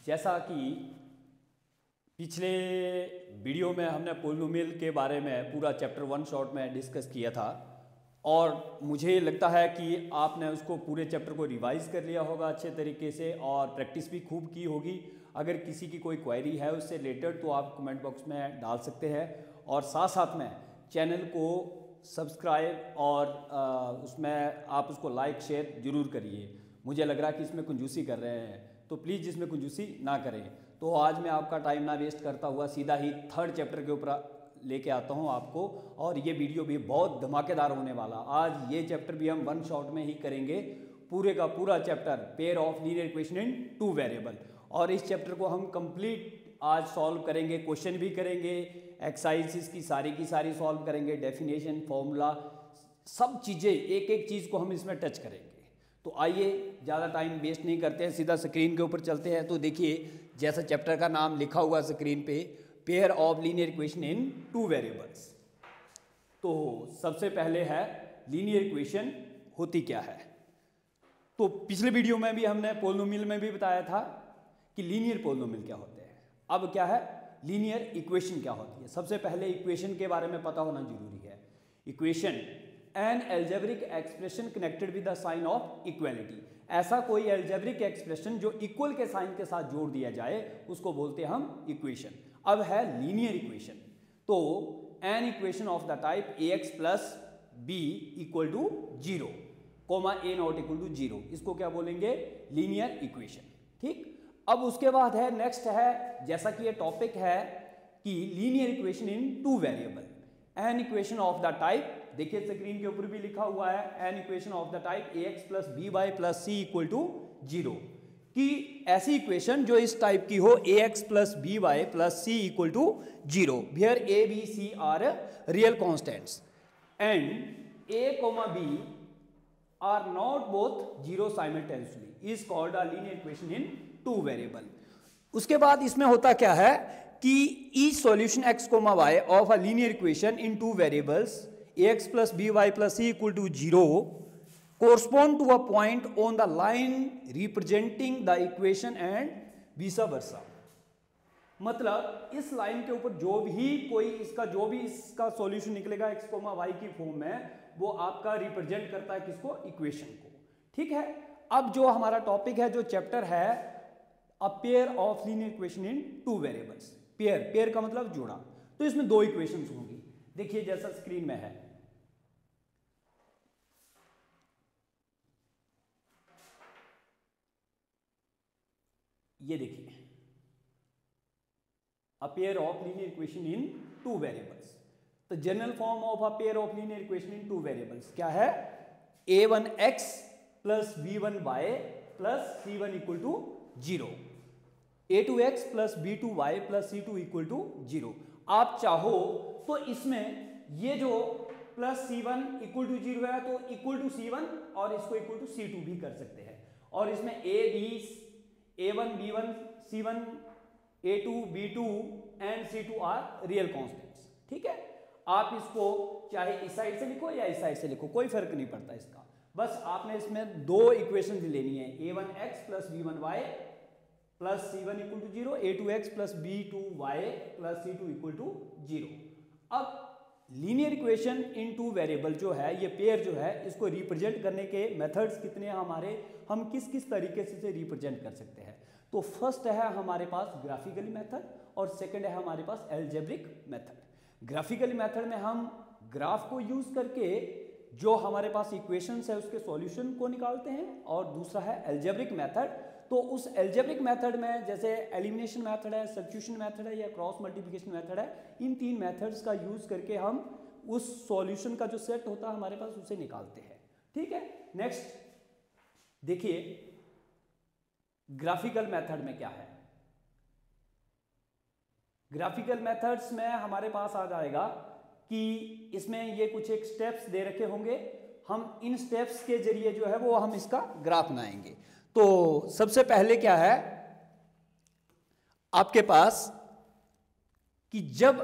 जैसा कि पिछले वीडियो में हमने पोलिनोमियल के बारे में पूरा चैप्टर 1 शॉर्ट में डिस्कस किया था और मुझे लगता है कि आपने उसको पूरे चैप्टर को रिवाइज कर लिया होगा अच्छे तरीके से और प्रैक्टिस भी खूब की होगी। अगर किसी की कोई क्वेरी है उससे रिलेटेड तो आप कमेंट बॉक्स में डाल सकते हैं और साथ साथ में चैनल को सब्सक्राइब और उसमें आप उसको लाइक शेयर ज़रूर करिए। मुझे लग रहा है कि इसमें कंजूसी कर रहे हैं तो प्लीज़ इसमें कंजूसी ना करें। तो आज मैं आपका टाइम ना वेस्ट करता हुआ सीधा ही 3rd चैप्टर के ऊपर लेके आता हूँ आपको और ये वीडियो भी बहुत धमाकेदार होने वाला। आज ये चैप्टर भी हम 1 शॉट में ही करेंगे, पूरे का पूरा chapter pair of linear equation in 2 variable. और इस चैप्टर को हम कंप्लीट आज सॉल्व करेंगे, क्वेश्चन भी करेंगे, एक्सरसाइजेस की सारी सॉल्व करेंगे, डेफिनेशन फॉर्मूला सब चीज़ें एक एक चीज़ को हम इसमें टच करेंगे। तो आइए ज़्यादा टाइम वेस्ट नहीं करते हैं, सीधा स्क्रीन के ऊपर चलते हैं। तो देखिए जैसा चैप्टर का नाम लिखा हुआ स्क्रीन पे, pair of linear equation in 2 variables. तो सबसे पहले है लीनियर इक्वेशन होती क्या है। तो पिछले वीडियो में भी हमने पोलिनोमियल में भी बताया था कि लीनियर पोलिनोमियल क्या होते हैं। अब क्या है लीनियर इक्वेशन क्या होती है। सबसे पहले इक्वेशन के बारे में पता होना जरूरी है। Equation an algebraic expression connected with the sign of equality. ऐसा कोई एल्जेब्रिक एक्सप्रेशन जो इक्वल के साइन के साथ जोड़ दिया जाए उसको बोलते हैं हम इक्वेशन। अब है लीनियर इक्वेशन। तो an equation of the type a x plus b equal to 0 comma a not equal to 0, इसको क्या बोलेंगे लीनियर इक्वेशन। ठीक, अब उसके बाद है नेक्स्ट है, जैसा कि ये टॉपिक है कि linear equation in 2 variable. An equation of the type, देखिए स्क्रीन के ऊपर भी लिखा हुआ है, an equation of the type a x plus b y plus c equal to 0, कि ऐसी इक्वेशन जो इस टाइप की हो a x plus b y plus c equal to 0 where a b c are real constants and a comma b are not both 0 simultaneously is called a linear equation in 2 variable. उसके बाद इसमें होता क्या है कि each solution x, y of a linear equation in 2 variables ax plus by plus c equal to 0 correspond to a point on the line representing the equation and vice versa। मतलब इस line के ऊपर जो भी इसका solution निकलेगा x, y की form में, वो आपका रिप्रेजेंट करता है किसको, इक्वेशन को। ठीक है, अब जो हमारा टॉपिक है, जो चैप्टर है, अ pair of linear equation in 2 variables. Pair का मतलब जोड़ा। तो इसमें 2 इक्वेशंस होंगी, देखिए जैसा स्क्रीन में है। ये देखिए a pair of linear equation in 2 variables. तो general form of a pair of linear equation in 2 variables क्या है, a1x plus b1y plus c1 equal to 0, a2x plus b2y plus c2 equal to 0। आप चाहो तो इसमें ये जो plus c1 equal to 0 है तो इक्वल टू c1 और इसको इक्वल टू c2 भी कर सकते हैं। और इसमें a1 b1 c1 a2 b2 and c2 are real constants. ठीक है, आप इसको चाहे इस साइड से लिखो या इस साइड से लिखो, कोई फर्क नहीं पड़ता इसका। बस आपने इसमें 2 इक्वेशन लेनी है, a1x plus b1y plus c1 equal to 0, a2x plus b2y plus c2 equal to 0। अब लीनियर इक्वेशन इन 2 वेरिएबल जो है, ये पेयर जो है, इसको रिप्रेजेंट करने के मेथड्स कितने हैं हमारे, हम किस किस तरीके से रिप्रेजेंट कर सकते हैं। तो फर्स्ट है हमारे पास ग्राफिकली मेथड और सेकंड है हमारे पास एल्जेब्रिक मेथड। ग्राफिकली मेथड में हम ग्राफ को यूज करके जो हमारे पास इक्वेशंस है उसके सॉल्यूशन को निकालते हैं, और दूसरा है एल्जेब्रिक मेथड। तो उस एल्जेब्रिक मेथड में जैसे एलिमिनेशन मेथड है, सब्स्टिट्यूशन मेथड है या क्रॉस मल्टीप्लिकेशन मेथड है, इन 3 मेथड्स का यूज करके हम उस सॉल्यूशन का जो सेट होता है हमारे पास उसे निकालते हैं। ठीक है, नेक्स्ट देखिए ग्राफिकल मेथड में क्या है। ग्राफिकल मेथड्स में हमारे पास आ जाएगा कि इसमें ये कुछ एक स्टेप्स दे रखे होंगे, हम इन स्टेप्स के जरिए जो है वो हम इसका ग्राफ बनाएंगे। तो सबसे पहले क्या है आपके पास कि जब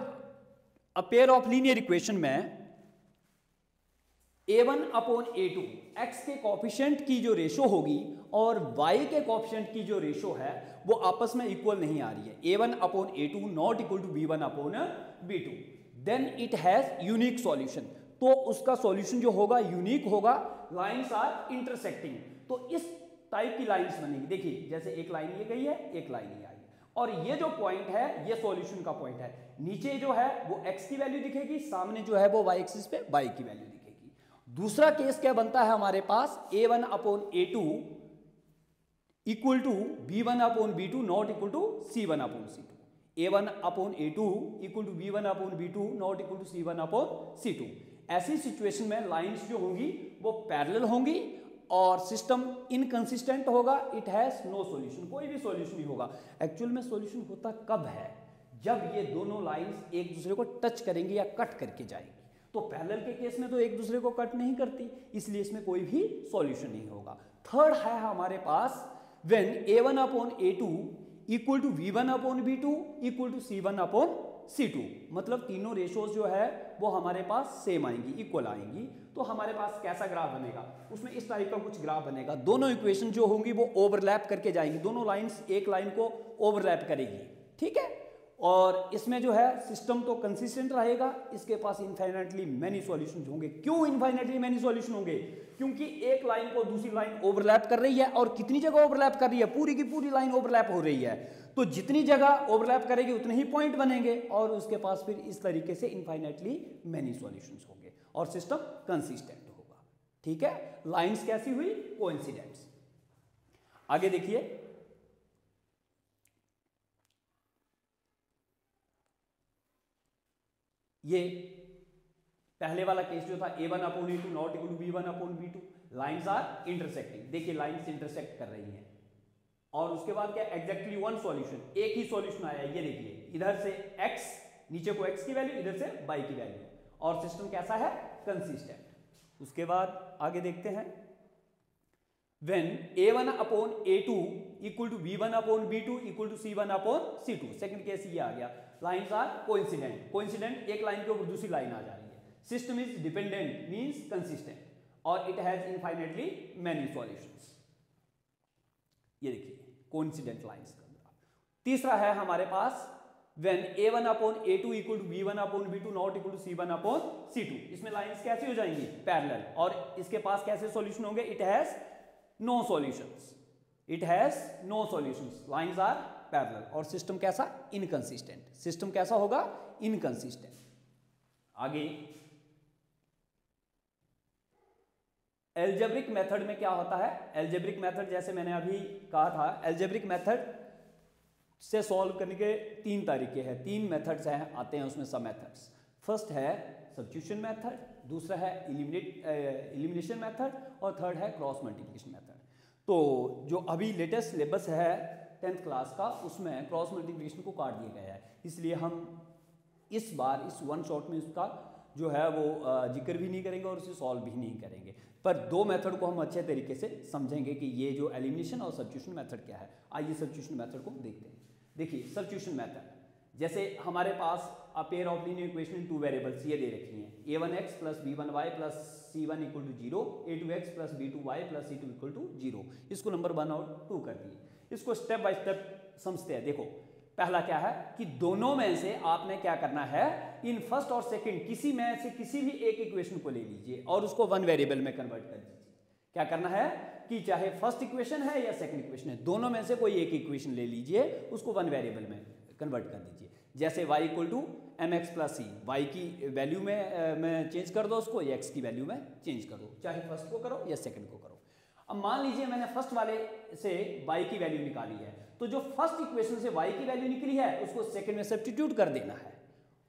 अ पेयर ऑफ लीनियर इक्वेशन में a1 अपॉन a2 x के कोफिशिएंट की जो रेशो होगी और y के कोफिशिएंट की जो रेशो है वो आपस में इक्वल नहीं आ रही है, a1 upon a2 not equal to b1 upon b2, then it has unique solution. तो उसका सॉल्यूशन जो होगा यूनिक होगा, लाइंस आर इंटरसेक्टिंग। तो इस टाइप की लाइंस बनेगी, देखिए जैसे एक लाइन ये गई है, एक लाइन ये आई है, और ये जो पॉइंट है ये सॉल्यूशन का पॉइंट है। नीचे जो है वो x की वैल्यू दिखेगी, सामने जो है वो y एक्सिस पे y की वैल्यू दिखेगी। दूसरा केस क्या बनता है हमारे पास, a1 upon a2 equal to b1 upon b2 not equal to c1 upon c2। a1 upon a2 equal to b1 upon b2 not equal to c1 upon c2। ऐसी situation में lines जो होंगी वो पैरेलल होंगी और system inconsistent होगा, it has no solution, कोई भी सॉल्यूशन नहीं होगा। एक्चुअल में सॉल्यूशन होता कब है, जब ये दोनों लाइंस एक दूसरे को टच करेंगी या कट करके जाएंगी। तो पैरेलल के केस में तो एक दूसरे को कट नहीं करती, इसलिए इसमें कोई भी सॉल्यूशन नहीं होगा। थर्ड है हमारे पास when a1 upon a2 equal to v1 upon b2 equal to c1 upon c2, मतलब तीनों रेशोज जो है वो हमारे पास सेम आएंगी, इक्वल आएंगी। तो हमारे पास कैसा ग्राफ बनेगा, उसमें इस टाइप का कुछ ग्राफ बनेगा। दोनों इक्वेशन जो होंगी वो ओवरलैप करके जाएंगी, दोनों लाइंस एक लाइन को ओवरलैप करेगी, ठीक है। और इसमें जो है सिस्टम तो कंसिस्टेंट रहेगा, इसके पास इनफाइनाइटली मैनी सॉल्यूशंस होंगे। क्यों इनफाइनाइटली मैनी सॉल्यूशन होंगे, क्योंकि एक लाइन को दूसरी लाइन ओवरलैप कर रही है, और कितनी जगह ओवरलैप कर रही है, पूरी की पूरी लाइन ओवरलैप हो रही है। तो जितनी जगह ओवरलैप करेगी उतने ही पॉइंट बनेंगे, और उसके पास फिर इस तरीके से इनफाइनाइटली मैनी सॉल्यूशंस होंगे और सिस्टम कंसिस्टेंट होगा, ठीक है। लाइंस कैसी हुई, कोइंसिडेंट्स। आगे देखिए, ये पहले वाला केस जो था a1 upon a2 not equal to b1 upon b2, lines are intersecting. देखिए लाइंस इंटरसेक्ट कर रही हैं, और उसके बाद क्या, एग्जैक्टली वन सॉल्यूशन, एक ही सॉल्यूशन आया। ये देखिए इधर से x, नीचे को x की वैल्यू, इधर से y की वैल्यू, और सिस्टम कैसा है, कंसिस्टेंट। उसके बाद आगे देखते हैं, when a1 upon a2 equal to b1 upon b2 equal to c1 upon c2, second case ये आ गया। लाइंस आर कोइंसिडेंट, कोइंसिडेंट एक लाइन के ऊपर दूसरी लाइन आ जा रही है। System is dependent means consistent, और it has infinitely many solutions. ये देखिए कोइंसिडेंट लाइंस का ग्राफ। तीसरा है हमारे पास when a1 upon a2 equal to b1 upon b2 not equal to c1 upon c2। इसमें लाइंस कैसी हो जाएंगी, पैरेलल, और इसके पास कैसे सॉल्यूशन होंगे, it has no solutions, it has no solutions, lines are parallel, और सिस्टम कैसा, इनकंसिस्टेंट। सिस्टम कैसा होगा, इनकंसिस्टेंट। आगे एल्जेब्रिक मेथड में क्या होता है, एल्जेब्रिक मेथड जैसे मैंने अभी कहा था, एल्जेब्रिक मेथड से सॉल्व करने के तीन तरीके हैं, तीन मेथड्स हैं, आते हैं उसमें सब मेथड्स। फर्स्ट है सब्स्टिट्यूशन मेथड, दूसरा है एलिमिनेशन मेथड, और थर्ड है क्रॉस मल्टीप्लिकेशन मेथड। तो जो अभी लेटेस्ट सिलेबस है 10th क्लास का, उसमें क्रॉस मल्टीप्लिकेशन को काट दिया गया है, इसलिए हम इस बार इस वन शॉट में उसका जो है वो जिक्र भी नहीं करेंगे और उसे सॉल्व भी नहीं करेंगे। पर दो मेथड को हम अच्छे तरीके से समझेंगे कि ये जो एलिमिनेशन और सब्स्टिट्यूशन मेथड क्या है। आइए सब्स्टिट्यूशन मेथड को देखते हैं। देखिए सब्स्टिट्यूशन मेथड, जैसे हमारे पास a pair of linear equation in two variables ये दे रखी हैं, a1x plus b1y plus c1 equal to 0, a2x plus b2y plus c2 equal to 0। इसको नंबर 1 और 2 कर दिए। इसको स्टेप बाय स्टेप समझते हैं। देखो पहला क्या है कि दोनों में से आपने क्या करना है, इन फर्स्ट और सेकंड किसी में से किसी भी एक इक्वेशन को ले लीजिए और उसको वन वेरिएबल में कन्वर्ट कर दीजिए। क्या करना है कि चाहे फर्स्ट इक्वेशन है या सेकंड इक्वेशन है, दोनों में से कोई एक इक्वेशन ले लीजिए, उसको वन वेरिएबल में कन्वर्ट कर दीजिए। जैसे y equal to mx plus c, y की वैल्यू में चेंज कर दो उसको, या x की वैल्यू में चेंज कर दो, चाहे फर्स्ट को करो या सेकंड को करो। अब मान लीजिए मैंने फर्स्ट वाले से y की वैल्यू निकाली है, तो जो फर्स्ट इक्वेशन से y की वैल्यू निकली है उसको सेकंड में सब्स्टिट्यूट कर देना है,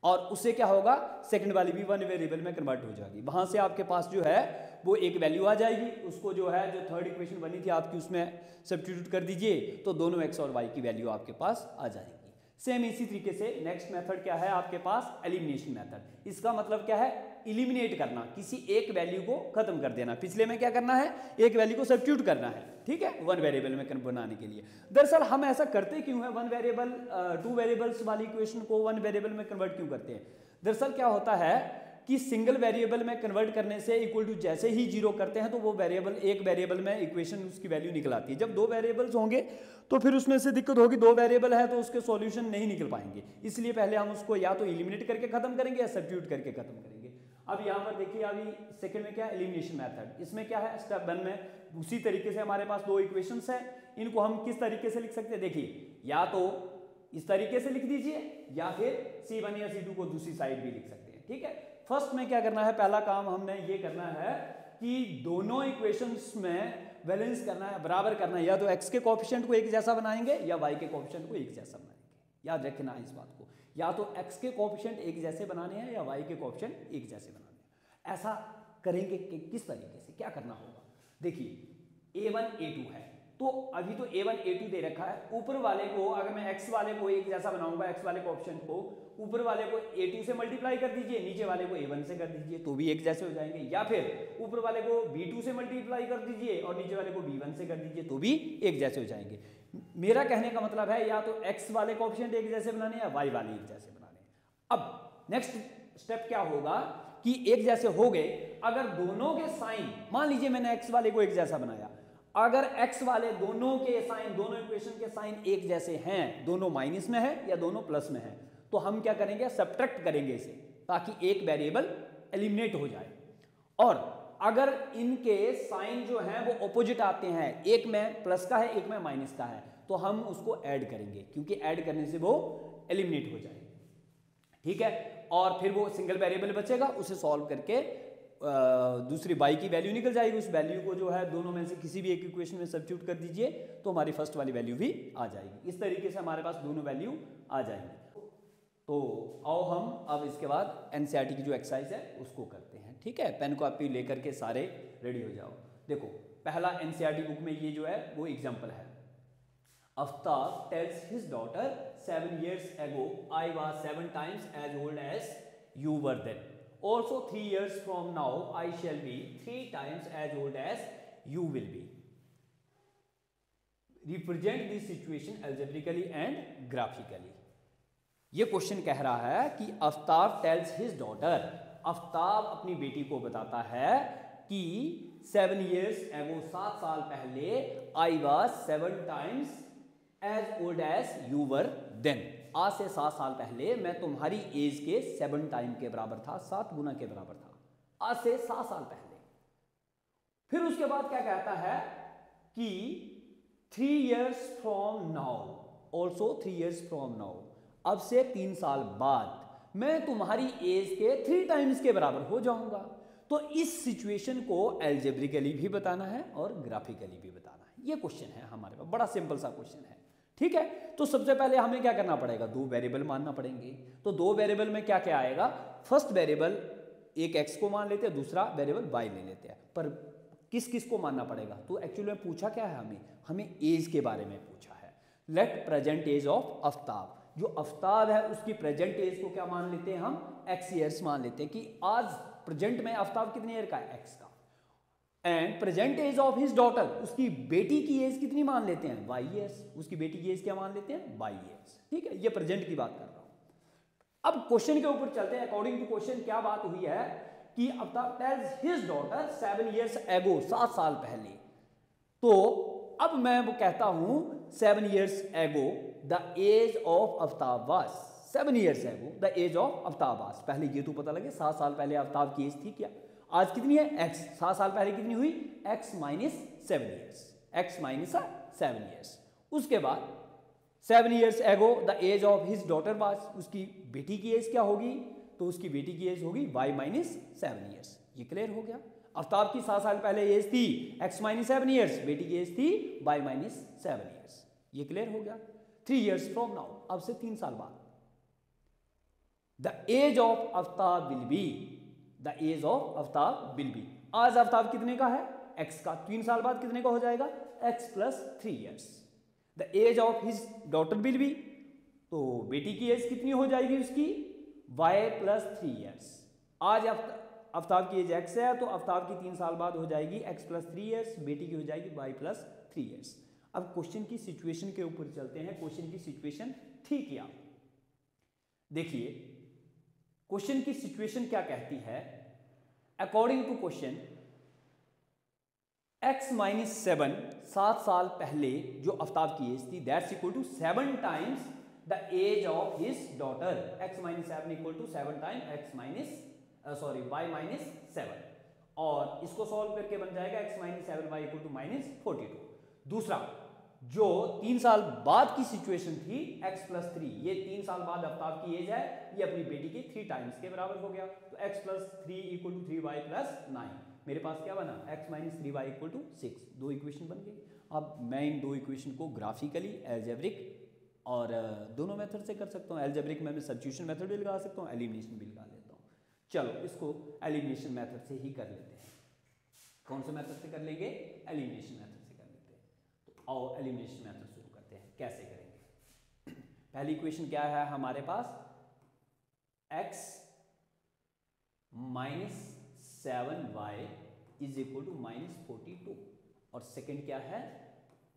और उससे क्या होगा, सेकंड वाली भी वन वेरिएबल में कन्वर्ट हो जाएगी। वहां से आपके पास जो है वो एक वैल्यू आ जाएगी, उसको जो है जो थर्ड इक्वेशन बनी थी आपकी उसमें सब्स्टिट्यूट कर दीजिए, तो दोनों x और y की वैल्यू आपके पास आ जाएगी। सेम इसी तरीके से नेक्स्ट मेथड क्या है आपके पास, एलिमिनेशन मेथड। इसका मतलब क्या है, इलिमिनेट करना, किसी एक वैल्यू को खत्म कर देना। पिछले में क्या करना है, एक वैल्यू को सब्स्टिट्यूट करना है, ठीक है, वन वेरिएबल में बनाने के लिए। दरअसल हम ऐसा करते क्यों है, वन वेरिएबल टू वेरिएबल्स वाली इक्वेशन को वन वेरिएबल में कन्वर्ट क्यों करते हैं। दरअसल क्या होता है, कि सिंगल वेरिएबल में कन्वर्ट करने से इक्वल टू जैसे ही जीरो करते हैं तो वो वेरिएबल, एक वेरिएबल में इक्वेशन उसकी वैल्यू निकल आती है। जब दो वेरिएबल्स होंगे तो फिर उसमें से दिक्कत होगी, दो वेरिएबल है तो उसके सॉल्यूशन नहीं निकल पाएंगे, इसलिए पहले हम उसको या तो एलिमिनेट करके खत्म करेंगे या सब्स्टिट्यूट करके खत्म करेंगे। अब यहाँ पर देखिए, अभी सेकंड में क्या है, एलिमिनेशन मेथड। इसमें क्या है, स्टेप 1 में उसी तरीके से हमारे पास दो इक्वेशंस है, इनको हम किस तरीके से लिख सकते हैं, देखिए या तो इस तरीके से लिख दीजिए या फिर C1 या C2 को दूसरी साइड भी लिख सकते हैं। ठीक है, फर्स्ट में क्या करना है, पहला काम हमने ये करना है कि दोनों इक्वेशंस में बैलेंस करना है, बराबर करना है। या तो x के कोएफिशिएंट को एक जैसा बनाएंगे या y के कोएफिशिएंट को एक जैसा बनाएंगे। याद रखना है इस बात को, या तो x के कोएफिशिएंट एक जैसे बनाने हैं या y के कोएफिशिएंट एक जैसे बनाने हैं। ऐसा करेंगे कि किस तरीके से, क्या करना होगा, देखिए a1 a2 है, तो अभी तो a1 a2 दे रखा है, ऊपर वाले को अगर मैं x वाले को एक जैसा बनाऊंगा, x वाले कोएफिशिएंट को ऊपर वाले को a2 से मल्टीप्लाई कर दीजिए, नीचे वाले को a1 से कर दीजिए तो भी एक जैसे हो जाएंगे, या फिर ऊपर वाले को b2 से मल्टीप्लाई कर दीजिए और नीचे वाले को b1 से कर दीजिए तो भी एक जैसे हो जाएंगे। मेरा कहने का मतलब है या तो x वाले कोएफिशिएंट एक जैसे बनाने या y वाले एक जैसे बनाने। अब नेक्स्ट स्टेप क्या होगा कि एक जैसे हो गए, अगर दोनों के साइन, मान लीजिए मैंने x वाले को एक जैसा बनाया, अगर x वाले दोनों के साइन, दोनों इक्वेशन के साइन एक जैसे हैं, दोनों माइनस में है या दोनों प्लस में है, तो हम क्या करेंगे, सब्ट्रैक्ट करेंगे इसे, ताकि एक वेरिएबल एलिमिनेट हो जाए। और अगर इनके साइन जो हैं वो ऑपोजिट आते हैं, एक में प्लस का है एक में माइनस का है, तो हम उसको ऐड करेंगे, क्योंकि ऐड करने से वो एलिमिनेट हो जाएगा। ठीक है, और फिर वो सिंगल वेरिएबल बचेगा, उसे सॉल्व करके दूसरी y की वैल्यू निकल जाएगी। उस वैल्यू को जो है दोनों में से किसी भी एक इक्वेशन में सब्स्टिट्यूट कर दीजिए तो हमारी फर्स्ट वाली वैल्यू भी आ जाएगी। इस तरीके से हमारे पास दोनों वैल्यू आ जाएंगे। तो आओ हम अब इसके बाद एनसीईआरटी की जो एक्सरसाइज है उसको करते हैं। ठीक है, पेन कॉपी लेकर के सारे रेडी हो जाओ। देखो, पहला एनसीईआरटी बुक में ये जो है वो एग्जाम्पल है। Aftab tells his daughter 7 years ago, I was 7 times as old as you were then. Also 3 years from now, I shall be 3 times as old as you will be. Represent this situation algebraically and graphically. ये question कह रहा है कि Aftab tales his daughter, Aftab अपनी बेटी को बताता है कि 7 years ago, 7 साल पहले, I was 7 times as old as you were then. आज से 7 साल पहले मैं तुम्हारी एज के 7 टाइम के बराबर था, 7 गुना के बराबर था, आज से 7 साल पहले। फिर उसके बाद क्या कहता है कि 3 years from now, also 3 years from now, अब से 3 साल बाद मैं तुम्हारी एज के 3 टाइम्स के बराबर हो जाऊंगा। तो इस सिचुएशन को एल्जेब्रिकली भी बताना है और ग्राफिकली भी बताना है। ये क्वेश्चन है हमारे पास, बड़ा सिंपल सा क्वेश्चन है। ठीक है, तो सबसे पहले हमें क्या करना पड़ेगा, 2 वेरिएबल मानना पड़ेंगे। तो 2 वेरिएबल में क्या क्या आएगा, फर्स्ट वेरिएबल एक x को मान लेते हैं, दूसरा वेरिएबल y ले लेते हैं। पर किस किस को मानना पड़ेगा, तो एक्चुअली में पूछा क्या है, हमें एज के बारे में पूछा है। Let present age of Aftab, जो आफ्ताब है उसकी प्रेजेंट एज को क्या मान लेते हैं हम, x ईयर्स मान लेते हैं कि आज प्रेजेंट में आफ्ताब कितने ईयर का है, x का। And present age of his daughter, उसकी बेटी की एज कितनी मान लेते हैं, y ईयर्स, उसकी बेटी की एज क्या मान लेते हैं, y ईयर्स। ठीक है, ये प्रेजेंट की बात कर रहा हूं। अब क्वेश्चन के ऊपर चलते हैं। अकॉर्डिंग टू क्वेश्चन क्या बात हुई है कि Aftab tales his daughter 7 years ago, 7 साल पहले। तो अब मैं वो कहता हूं 7 years ago the age of Aftab was, 7 years ago the age of Aftab was. पहले ये तो पता लगे 7 साल पहले आफ्ताब की एज थी क्या, आज कितनी है, x। 7 साल पहले कितनी हुई, x minus 7 years, x minus 7 years। उसके बाद 7 years ago the age of his daughter was, उसकी बेटी की एज क्या होगी, तो उसकी बेटी की एज होगी y minus 7 years। ये क्लियर हो गया। आफ्ताब की 7 साल पहले एज थी x minus 7 years, बेटी की एज थी y minus 7 years। ये क्लियर हो गया। 3 years from now, अब से 3 साल बाद, the age of Aftab will be, the age of Aftab will be, आज आफ्ताब कितने का है, x का। 3 साल बाद कितने का हो जाएगा, x plus 3 years। The age of his daughter will be, तो बेटी की एज कितनी हो जाएगी उसकी, y plus 3 years। आज आफ्ताब की एज x है, तो आफ्ताब की 3 साल बाद हो जाएगी x plus 3 years, बेटी की हो जाएगी y plus 3 years। अब क्वेश्चन की सिचुएशन के ऊपर चलते हैं। क्वेश्चन की सिचुएशन थी क्या, देखिए क्वेश्चन की सिचुएशन क्या कहती है, अकॉर्डिंग टू क्वेश्चन x-7 7 साल पहले जो आफ्ताब की एज थी that's equal to 7 times the age of his daughter. x-7 equal to 7 time y-7 और इसको सॉल्व करके बन जाएगा x-7 y इक्वल टू -42। दूसरा जो 3 साल बाद की सिचुएशन थी x+3, ये 3 साल बाद आफ्ताब की एज है, ये अपनी बेटी के 3 टाइम्स के बराबर हो गया, तो x+3 इक्वल टू 3y + 9। मेरे पास क्या बना x-3y इक्वल टू 6। दो इक्वेशन बन गई। अब मैं इन दो इक्वेशन को ग्राफिकली, एल्जेब्रिक और दोनों मेथड से कर सकता हूँ। एल्जेब्रिक में मैं सब्स्टिट्यूशन मेथड भी लगा सकता हूँ, एलिमिनेशन भी लगा लेता हूँ। चलो इसको एलिमिनेशन मेथड से ही कर लेते हैं। कौन से मेथड से कर लेंगे? एलिमिनेशन मेथड से कर लेते हैं। तो आओ एलिमिनेशन मेथड शुरू करते हैं। कैसे करेंगे? पहली इक्वेशन क्या है हमारे पास, x -7y is equal to -42 और सेकंड क्या है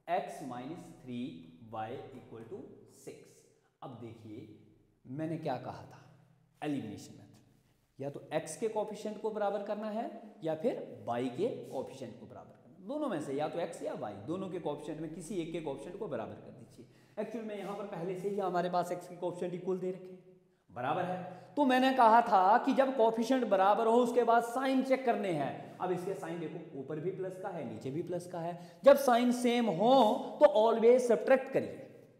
x -3y इक्वल टू 6। अब देखिए मैंने क्या कहा था, एलिमिनेशन मेथड या तो x के कोएफिशिएंट को बराबर करना है या फिर y के कोएफिशिएंट को बराबर करना, दोनों में से या तो x या y, दोनों के कोएफिशिएंट में किसी एक के कोएफिशिएंट को बराबर कर दीजिए। एक्चुअली में यहाँ पर पहले से ही हमारे पास x के कोएफिशिएंट इक्वल दे रखे बराबर है, तो मैंने कहा था कि जब कोएफिशिएंट बराबर हो उसके बाद साइन चेक करने हैं। अब इसके साइन देखो, ऊपर भी प्लस का है नीचे भी प्लस का है, जब साइन सेम हो तो ऑलवेज सब्ट्रैक्ट करिए।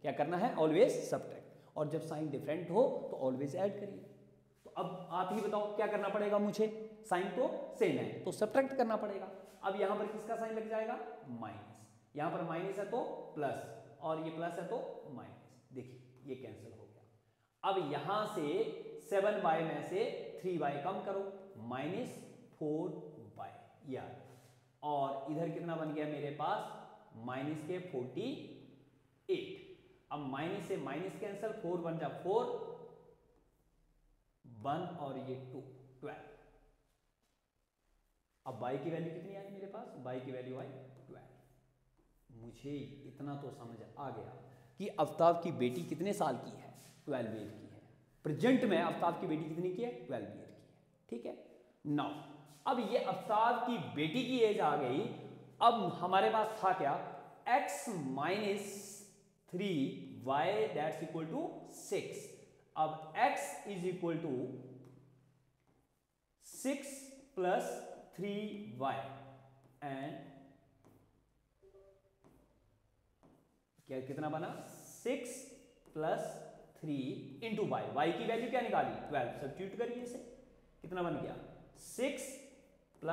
क्या करना है? Always subtract. और जब साइन डिफरेंट हो तो ऑलवेज ऐड करिए। तो अब आप ही बताओ क्या करना पड़ेगा मुझे, साइन तो सेम है तो सब्ट्रैक्ट करना पड़ेगा। अब यहां पर किसका साइन लग जाएगा? माइनस। यहां पर माइनस है तो प्लस और ये प्लस है तो माइनस। देखिए ये कैंसिल हो गया। अब यहां से 7y में से 3y कम करो, -4y यार, और इधर कितना बन गया मेरे पास -48। अब माइनस से माइनस कैंसिल, 4 बन जा 4, 1 और ये 2, 12। अब y की वैल्यू कितनी आई मेरे पास? y की वैल्यू आई 12। मुझे इतना तो समझ आ गया कि आफ्ताब की बेटी कितने साल की है? 12 ईयर की है। प्रेजेंट में आफ्ताब की बेटी कितनी की है? 12 ईयर की है। ठीक है। नाउ अब ये आफ्ताब की बेटी की एज आ गई। अब हमारे पास था क्या? x -3y that's equal to 6। अब x is equal to 6 + 3y and क्या कितना बना? 6 + 3 इंटू y की वैल्यू क्या निकाली? 12। सब्स्टिट्यूट करिए इसे, कितना बन गया? 6 +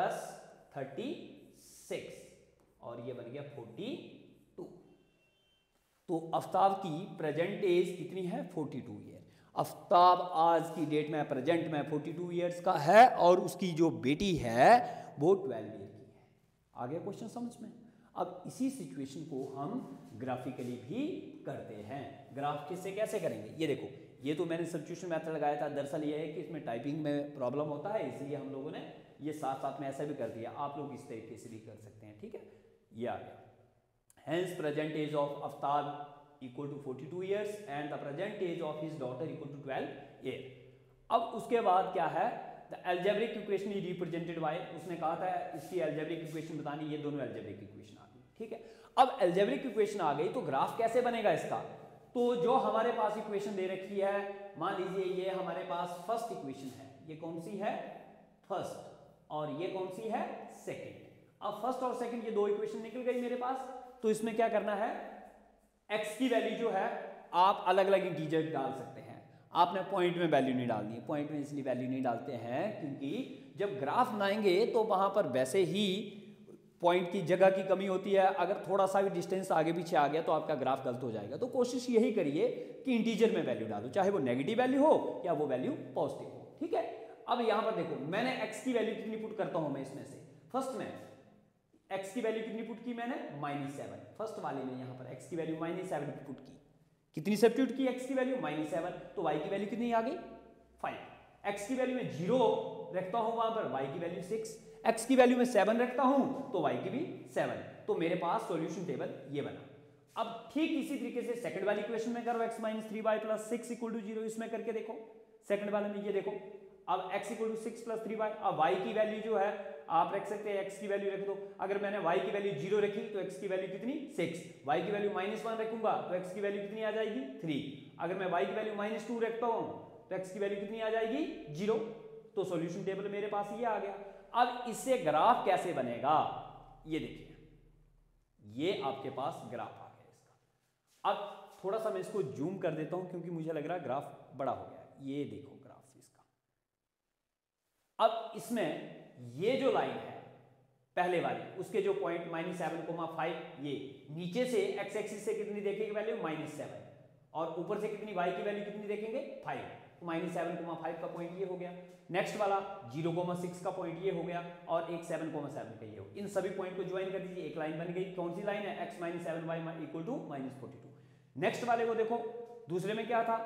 36 और ये बन गया 42। तो आफ्ताब की प्रेजेंट एज कितनी है? 42 ईयर। आफ्ताब आज की डेट में प्रेजेंट में 42 ईयर्स का है और उसकी जो बेटी है वो 12 ईयर की है। आ गया क्वेश्चन समझ में? अब इसी सिचुएशन को हम ग्राफिकली भी करते हैं। ग्राफ किससे कैसे करेंगे? ये देखो, ये तो मैंने सब्स्टिट्यूशन मेथड लगाया था। दरअसल ये है कि इसमें टाइपिंग में प्रॉब्लम होता है, इसलिए हम लोगों ने ये साथ साथ में ऐसा भी कर दिया। आप लोग इस तरीके से भी कर सकते हैं। ठीक है, ये आ गया। Hence present age of Aftab equal to 42 years and the present age of his daughter equal to 12 year. अब उसके बाद क्या है? The algebraic equation is represented by, उसने कहा था इसकी एल्जेब्रिक इक्वेशन बतानी, ये दोनों एल्जेब्रिक इक्वेशन आ गई। ठीक है, अब एल्जेब्रिक इक्वेशन आ गई तो ग्राफ कैसे बनेगा इसका? तो जो हमारे पास इक्वेशन दे रखी है, मान लीजिए ये हमारे पास फर्स्ट इक्वेशन है। ये कौन सी है? फर्स्ट। और ये कौन सी है? सेकंड। अब फर्स्ट और सेकंड ये दो इक्वेशन निकल गई मेरे पास। तो इसमें क्या करना है? x की वैल्यू जो है आप अलग अलग इंटीजर डाल सकते हैं। आपने पॉइंट में वैल्यू नहीं डालनी है। पॉइंट में इसलिए वैल्यू नहीं डालते हैं क्योंकि जब ग्राफ बनाएंगे तो वहां पर वैसे ही पॉइंट की जगह की कमी होती है। अगर थोड़ा सा भी डिस्टेंस आगे पीछे आ गया तो आपका ग्राफ गलत हो जाएगा। तो कोशिश यही करिए कि इंटीजर में वैल्यू डालो, चाहे वो नेगेटिव वैल्यू हो या वो वैल्यू पॉजिटिव हो। ठीक है, अब यहां पर देखो मैंने x की वैल्यू कितनी पुट करता हूं मैं इसमें से? फर्स्ट में x की वैल्यू कितनी पुट की मैंने? -7। फर्स्ट वाले में यहां पर x की वैल्यू -7 पुट की। कितनी सब्स्टिट्यूट की x की वैल्यू? -7। तो y की वैल्यू कितनी आ गई? 5। x की वैल्यू में 0 रखता हूं वहां पर, y की वैल्यू 6। x की वैल्यू में 7 रखता हूं तो y की भी 7। तो मेरे पास सॉल्यूशन टेबल ये बना। अब ठीक इसी तरीके से सेकंड वाली इक्वेशन में करो, x -3y + 6 = 0। इसमें करके देखो, सेकंड वाले में ये देखो। अब x equal to 6 plus 3y। अब y की वैल्यू जो है आप रख सकते हैं, x की वैल्यू रख दो। अगर मैंने y की वैल्यू 0 रखी तो x की वैल्यू कितनी 6, y की वैल्यू -1 रखूंगा तो x की वैल्यू कितनी आ जाएगी 3। अगर मैं y की वैल्यू -2 रखता हूं तो x की वैल्यू कितनी आ जाएगी 0। तो सॉल्यूशन टेबल मेरे पास ये आ गया। अब इससे ग्राफ कैसे बनेगा, ये देखिए, ये आपके पास ग्राफ आ गया इसका। अब थोड़ा सा मैं इसको जूम कर देता हूं क्योंकि मुझे लग रहा है ग्राफ बड़ा हो गया है। ये देखो ग्राफ इसका। अब इसमें ये जो लाइन है पहले वाली, उसके जो पॉइंट -7,5, ये नीचे से x एक्सिस से कितनी देखेंगे वैल्यू -7, और ऊपर से कितनी y की वैल्यू कितनी देखेंगे 5, तो -7,5 का पॉइंट ये हो गया। नेक्स्ट वाला 0,6 का पॉइंट ये हो गया, और एक 7,7 का ये हो। इन सभी पॉइंट को ज्वाइन कर दीजिए, एक लाइन बन गई। कौन सी लाइन है, x - 7y equal to -42। Next वाले को देखो, दूसरे में क्या था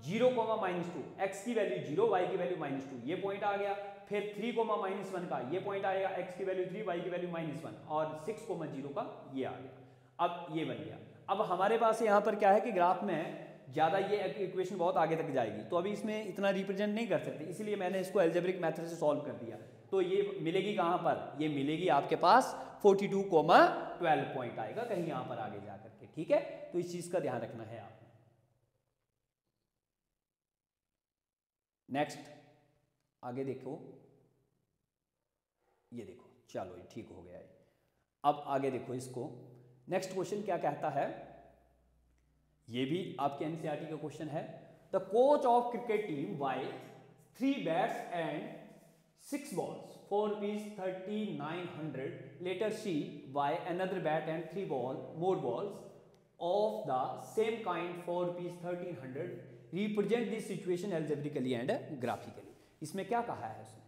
0,-2, x की वैल्यू 0, y की वैल्यू -2, ये पॉइंट आ गया। फिर 3,-1 का ये पॉइंट आएगा, x की वैल्यू 3, y की वैल्यू -1, और 6,0 का ये आ गया। अब ये बन गया। अब हमारे पास यहाँ पर क्या है कि ग्राफ में ज़्यादा ये इक्वेशन बहुत आगे तक जाएगी, तो अभी इसमें इतना रिप्रेजेंट नहीं कर सकते, इसलिए मैंने इसको अलजेब्रिक मेथड से सॉल्व कर दिया। तो ये मिलेगी कहाँ पर, ये मिलेगी आपके पास 42,12 पॉइंट आएगा कहीं यहाँ पर आगे जा करके। ठीक है, तो इस चीज़ का ध्यान रखना है आपने। नेक्स्ट आगे देखो, ये देखो, चलो ये ठीक हो गया है। अब आगे देखो इसको, नेक्स्ट क्वेश्चन क्या कहता है, ये भी आपके एनसीईआरटी का क्वेश्चन है। The coach of cricket team buy 3 bats and 6 balls for ₹3,900 later she buy another bat and 3 more balls of the same kind for ₹1,300, represent this situation algebraically and graphically। इसमें क्या कहा है उसने,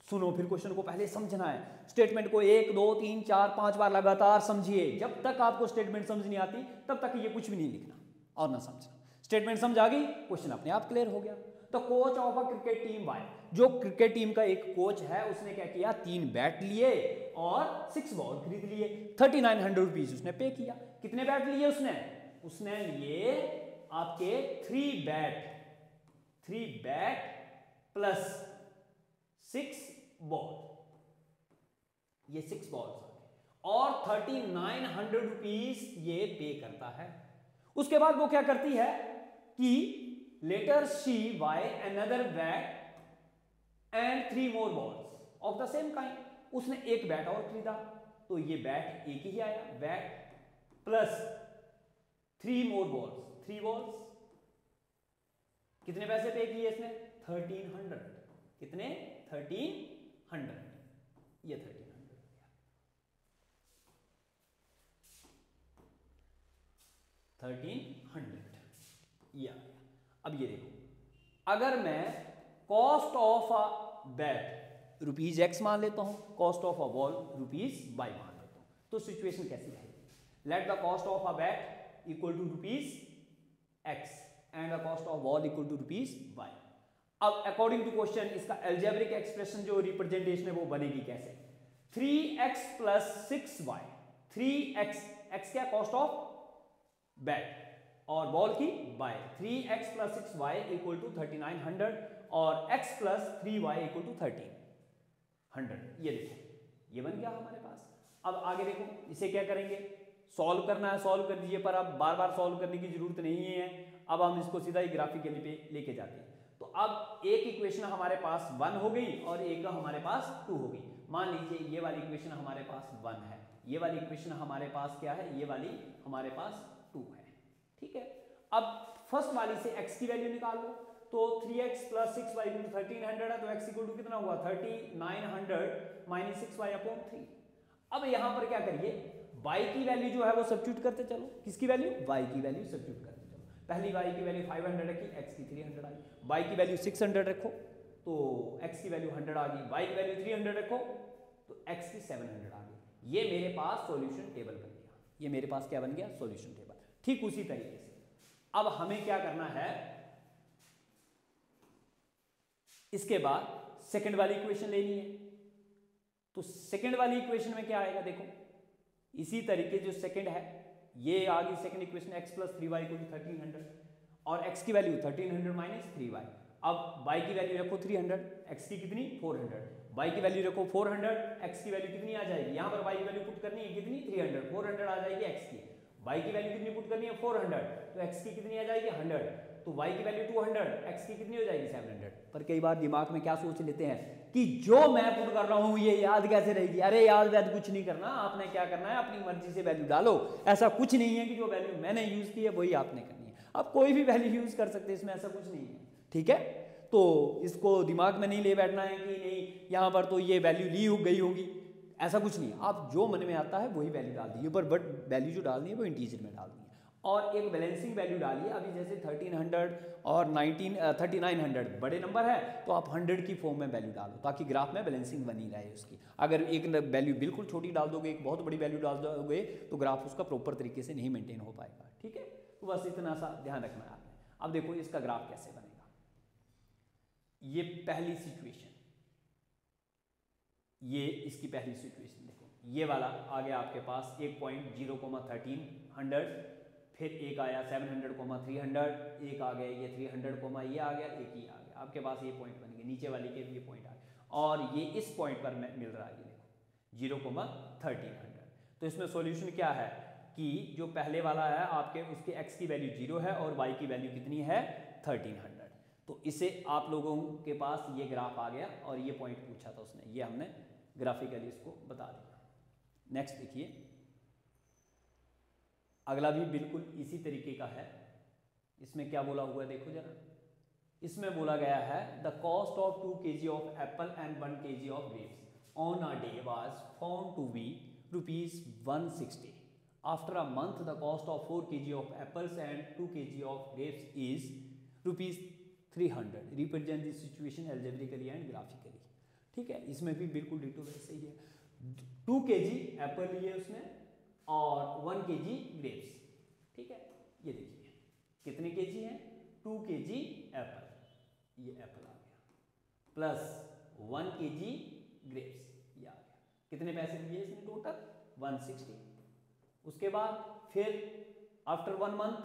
सुनो फिर question को पहले समझना है। स्टेटमेंट को 1, 2, 3, 4, 5 बार लगातार समझिए। जब तक आपको स्टेटमेंट समझ नहीं आती तब तक ये कुछ भी नहीं लिखना और ना समझना। स्टेटमेंट समझ आ गई, क्वेश्चन अपने आप क्लियर हो गया। तो coach of a cricket team buy, जो क्रिकेट टीम का एक कोच है उसने क्या किया, 3 बैट लिए और 6 बॉल खरीद लिए। ₹3,900 उसने पे किया। कितने बैट लिए उसने लिए आपके 3 बैट प्लस 6 बॉल, ये 6 बॉल्स और ₹3,900 ये पे करता है। उसके बाद वो क्या करती है कि later she buy another bat and 3 more balls of the same kind, उसने एक बैट और खरीदा, तो ये बैट एक ही आया, bat plus 3 more balls, 3 balls। कितने पैसे पे किए इसने, 1300। कितने, 1300, ये 1300 ये आ गया। अब ये देखो, अगर मैं cost of a bat ₹X मान लेता हूं, cost of a ball ₹Y मान लेता हूं, तो सिचुएशन कैसी रहेगी। Let the cost of a bat equal to ₹X and the cost of ball equal to ₹Y। अब अकॉर्डिंग टू क्वेश्चन इसका एल्जेब्रिक एक्सप्रेशन जो रिप्रेजेंटेशन है वो बनेगी कैसे, 3x plus 6y, 3x, x क्या कॉस्ट ऑफ बैट और ball की buy, 3x plus 6y equal to 3900 और x plus 3y equal to 1300। ये देखो ये बन गया हमारे पास। अब आगे देखो, इसे क्या करेंगे, सॉल्व करना है, सॉल्व कर दीजिए, पर अब बार बार सॉल्व करने की जरूरत नहीं है। अब हम इसको सीधा ही ग्राफिकली पे लेके जाते हैं। तो अब एक इक्वेशन हमारे पास 1 हो गई और एक हमारे पास 2 हो गई। मान लीजिए ये वाली इक्वेशन हमारे पास 1 है, ये वाली इक्वेशन हमारे पास क्या है, ये वाली हमारे पास 2 है। ठीक है, अब फर्स्ट वाली से x की वैल्यू निकाल लो, तो 3x plus 6y equal to 1300 है, तो x इक्वल टू कितना हुआ, 3900 माइनस 6y अपॉन 3। अब यहां पर क्या करिए, y की वैल्यू जो है वो सब्स्टिट्यूट करते चलो। किसकी वैल्यू, y की वैल्यू सब्स्टिट्यूट करते चलो। पहली y की वैल्यू 500 रखी, x की 300 आई, y की वैल्यू 600 रखो तो x की वैल्यू 100 आ गई, y की वैल्यू 300 रखो तो x की 700 आ गई। ये मेरे पास सॉल्यूशन टेबल बन गया, ये मेरे पास क्या बन गया, सॉल्यूशन टेबल। ठीक उसी तरीके से अब हमें क्या करना है, इसके बाद सेकंड वाली इक्वेशन लेनी है। तो सेकंड वाली इक्वेशन में क्या आएगा, देखो इसी तरीके जो सेकंड है ये आ गई second equation, x plus 3y equal to 1300 और x की वैल्यू 1300 माइनस 3y। अब y की वैल्यू रखो 300, x की कितनी 400, y की वैल्यू रखो 400, x की वैल्यू कितनी आ जाएगी, यहाँ पर y की वैल्यू पुट करनी है कितनी 300, 400 आ जाएगी x की, y की वैल्यू कितनी पुट करनी है 400, तो x की कितनी आ जाएगी 100, तो y की वैल्यू 200, x की कितनी हो जाएगी 700। पर कई बार दिमाग में क्या सोच लेते हैं कि जो मैं पुट कर रहा हूँ ये याद कैसे रहेगी, अरे याद वैद कुछ नहीं करना, आपने क्या करना है अपनी मर्जी से वैल्यू डालो, ऐसा कुछ नहीं है कि जो वैल्यू मैंने यूज की है वही आपने करनी है, आप कोई भी वैल्यू यूज कर सकते हैं, इसमें ऐसा कुछ नहीं है, ठीक है। तो इसको दिमाग में नहीं ले बैठना है कि नहीं यहाँ पर तो ये वैल्यू ली हो गई होगी, ऐसा कुछ नहीं, आप जो मन में आता है वही वैल्यू डाल दीजिए, पर बट वैल्यू जो डालनी है वो इंटीजर में डालनी है, और एक बैलेंसिंग वैल्यू डालिए। अभी जैसे 1300 और 3900 बड़े नंबर है तो आप 100 की फॉर्म में वैल्यू डालो ताकि ग्राफ में बैलेंसिंग बनी रहे उसकी। अगर एक वैल्यू बिल्कुल छोटी डाल दोगे, एक बहुत बड़ी वैल्यू डाल दोगे तो ग्राफ उसका प्रॉपर तरीके से नहीं मेंटेन हो पाएगा, ठीक है। तो बस इतना सा ध्यान रखना है आपने। अब देखो इसका ग्राफ कैसे बनेगा, ये पहली सिचुएशन, ये इसकी पहली सिचुएशन देखो, ये वाला आ गया आपके पास 1.0,1300, फिर एक आया 700,300, एक आ गया ये 300, ये आ गया, एक ही आ गया, आपके पास ये पॉइंट बन गए, नीचे वाली के ये पॉइंट आ गया, और ये इस पॉइंट पर मिल रहा है, ये देखो 0,1300। तो इसमें सॉल्यूशन क्या है कि जो पहले वाला है आपके, उसके x की वैल्यू 0 है और y की वैल्यू कितनी है 1300, तो इसे आप लोगों के पास ये ग्राफ आ गया और ये पॉइंट पूछा था उसने, ये हमने ग्राफिकली इसको बता दिया। नेक्स्ट देखिए, अगला भी बिल्कुल इसी तरीके का है, इसमें क्या बोला हुआ है देखो जरा, इसमें बोला गया है the cost of 2 kg of apple and 1 kg of grapes on a day was found to be ₹160। After a month the cost of 4 kg of apples and 2 kg of grapes is ₹300। Represent this situation algebraically and graphically, ठीक है। इसमें भी बिल्कुल ditto वैसे ही है, 2 kg Apple लिए उसने और 1 kg ग्रेप्स, ठीक है। ये देखिए कितने केजी हैं, 2 kg एप्पल, ये एप्पल आ गया, प्लस 1 kg ग्रेप्स, ये आ गया, कितने पैसे दिए इसने टोटल 160। उसके बाद फिर आफ्टर 1 मंथ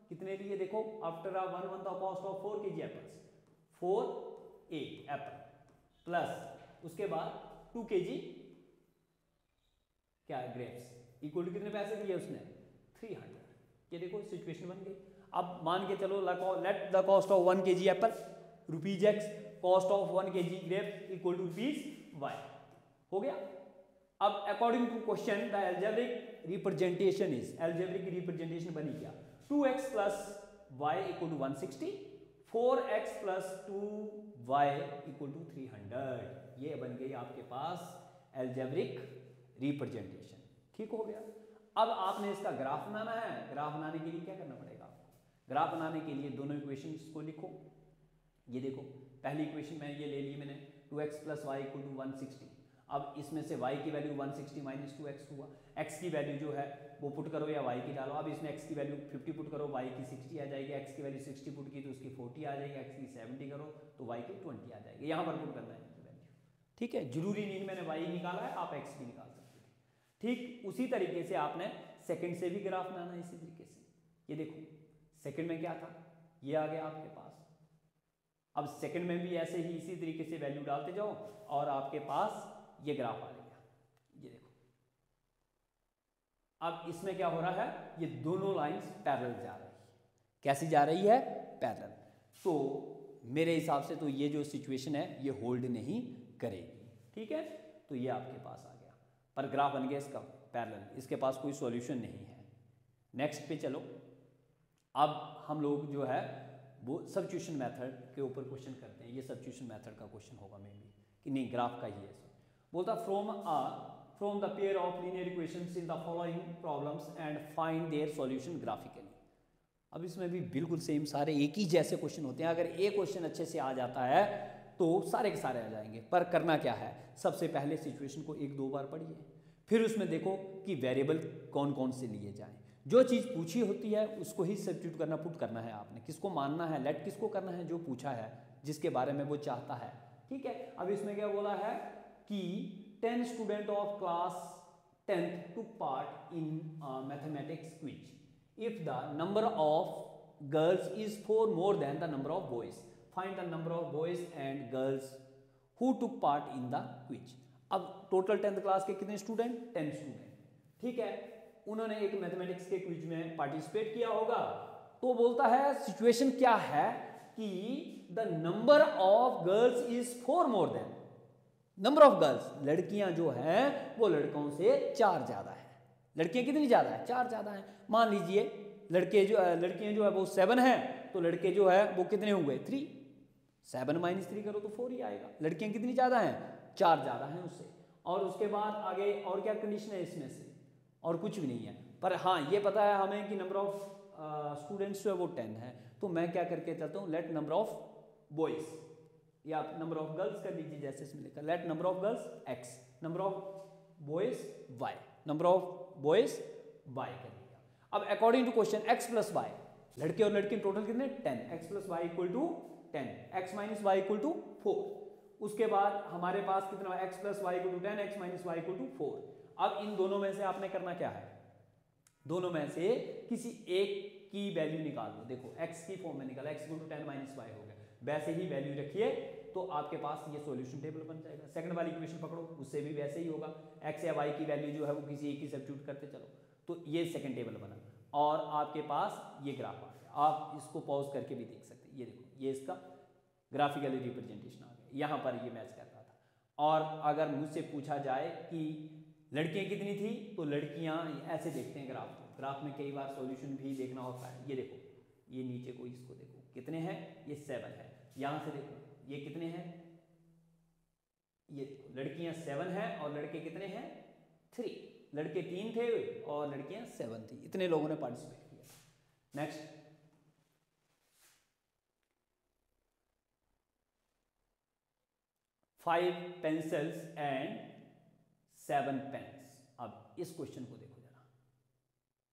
कितने लिए देखो, after 1 month the cost of 4 kg apples, 4 Apple, plus उसके बाद 2 kg क्या है ग्रेप्स, इक्वल टू कितने पैसे दिए उसने 300। ये देखो सिचुएशन बन गई। अब मान के चलो let the cost of 1 kg apple ₹x, cost of 1 kg grape equal to ₹y, हो गया। अब according to question the algebraic representation is, algebraic representation बनी क्या, 2x plus y equal to 160, 4x plus 2y equal to 300, ये बन गई आपके पास algebraic representation, ठीक हो गया। अब आपने इसका ग्राफ बनाना है, ग्राफ बनाने के लिए क्या करना पड़ेगा आपको, ग्राफ बनाने के लिए दोनों इक्वेशंस को लिखो। ये देखो पहली इक्वेशन में ये ले ली मैंने, 2x plus Y equal to 160। अब इसमें से y की वैल्यू 160 माइनस 2x हुआ, x की वैल्यू जो है वो पुट करो या y की डालो। अब इसमें x की वैल्यू 50 पुट करो, y की 60 आ जाएगी, x की वैल्यू 60 पुट की तो उसकी 40 आ जाएगी, x की 70 करो तो y की 20 आ जाएगी, यहाँ पर पुट करना है वैल्यू, ठीक है। जरूरी नहीं मैंने y निकाला है, आप x भी निकाल सकते थे, ठीक। उसी तरीके से आपने सेकंड से भी ग्राफ बनाना है इसी तरीके से। ये देखो सेकंड में क्या था, ये आ गया आपके पास। अब सेकंड में भी ऐसे ही इसी तरीके से वैल्यू डालते जाओ और आपके पास ये ग्राफ आ गया, ये देखो। अब इसमें क्या हो रहा है, ये दोनों लाइंस पैरेलल जा रही है, कैसी जा रही है पैरेलल। तो मेरे हिसाब से तो ये जो सिचुएशन है ये होल्ड नहीं करेगी, ठीक है। तो ये आपके पास आ गया, पर ग्राफ बन गया इसका पैरेलल, इसके पास कोई सॉल्यूशन नहीं है। नेक्स्ट पे चलो, अब हम लोग जो है वो सब्स्टिट्यूशन मेथड के ऊपर क्वेश्चन करते हैं। ये सब्स्टिट्यूशन मेथड का क्वेश्चन होगा मे बी कि नहीं, ग्राफ का ही है। बोलता from the pair of linear equations in the following problems and find their solution graphically. अब इसमें भी बिल्कुल सेम सारे एक ही जैसे क्वेश्चन होते हैं, अगर एक क्वेश्चन अच्छे से आ जाता है तो सारे के सारे आ जाएंगे। पर करना क्या है, सबसे पहले सिचुएशन को 1-2 बार पढ़िए, फिर उसमें देखो कि वेरिएबल कौन कौन से लिए जाएं। जो चीज़ पूछी होती है उसको ही सब्स्टिट्यूट करना, पुट करना है आपने, किसको मानना है, लेट किसको करना है, जो पूछा है, जिसके बारे में वो चाहता है, ठीक है। अब इसमें क्या बोला है कि 10 student of class 10th took part in mathematics quiz. If the number of girls is 4 more than the number of boys, find the number of boys and girls who took part in the quiz. अब total 10th class के कितने student? 10 student, ठीक है। उन्होंने एक mathematics के quiz में participate किया होगा। तो बोलता है सिचुएशन क्या है कि the number of girls is 4 more than number of girls, लड़कियां जो हैं वो लड़कों से 4 ज्यादा है। लड़कियां कितनी ज्यादा है? 4 ज्यादा है। मान लीजिए लड़कियां जो है वो 7 है, तो लड़के जो है वो कितने हुए? 3। 7 - 3 करो तो 4 ही आएगा। लड़कियां कितनी ज्यादा हैं? 4 ज्यादा हैं उससे। और उसके बाद आगे और क्या कंडीशन है इसमें से? और कुछ भी नहीं है। पर हाँ ये पता है हमें कि नंबर ऑफ स्टूडेंट्स जो है वो 10 है। तो मैं क्या करके चलता हूँ, लेट नंबर ऑफ बॉयज या नंबर ऑफ गर्ल्स कर लीजिए, जैसे इसमें लिखा let number of girls x, number of boys y, number of boys y कर लिया। अब according to question x + y, लड़के और लड़की टोटल कितने? 10, x + y = 10, x - y = 4। उसके बाद हमारे पास कितना? x + y = 10, x - y = 4। अब इन दोनों में से आपने करना क्या है? दोनों में से किसी एक की वैल्यू निकाल लो। देखो x की फॉर्म में निकाला, x = 10 - y हो गया, वैसे ही वैल्यू रखिए तो आपके पास ये सॉल्यूशन टेबल बन जाएगा। सेकंड वाली इक्वेशन पकड़ो, उससे भी वैसे ही होगा। x या y की वैल्यू जो है वो किसी एक की सब्स्टिट्यूट करते चलो, तो ये सेकंड टेबल बना और आपके पास ये ग्राफ आ गया। आप इसको पॉज करके भी देख सकते हैं। ये देखो, ये इसका ग्राफिकली रिप्रेजेंटेशन आ गया, यहाँ पर ये मैच कर रहा था। और अगर मुझसे पूछा जाए कि लड़कियां कितनी थी, तो लड़कियां ऐसे देखते हैं ग्राफ को। ग्राफ में कई बार सॉल्यूशन भी देखना होता है। ये देखो, ये नीचे को इसको देखो कितने हैं, ये 7 है। यहाँ से देखो ये कितने हैं, ये देखो लड़कियां 7 हैं और लड़के कितने हैं? 3। लड़के 3 थे और लड़कियां 7 थी। इतने लोगों ने पार्टिसिपेट किया। Next, 5 pencils and 7 pens। अब इस क्वेश्चन को देखो जरा,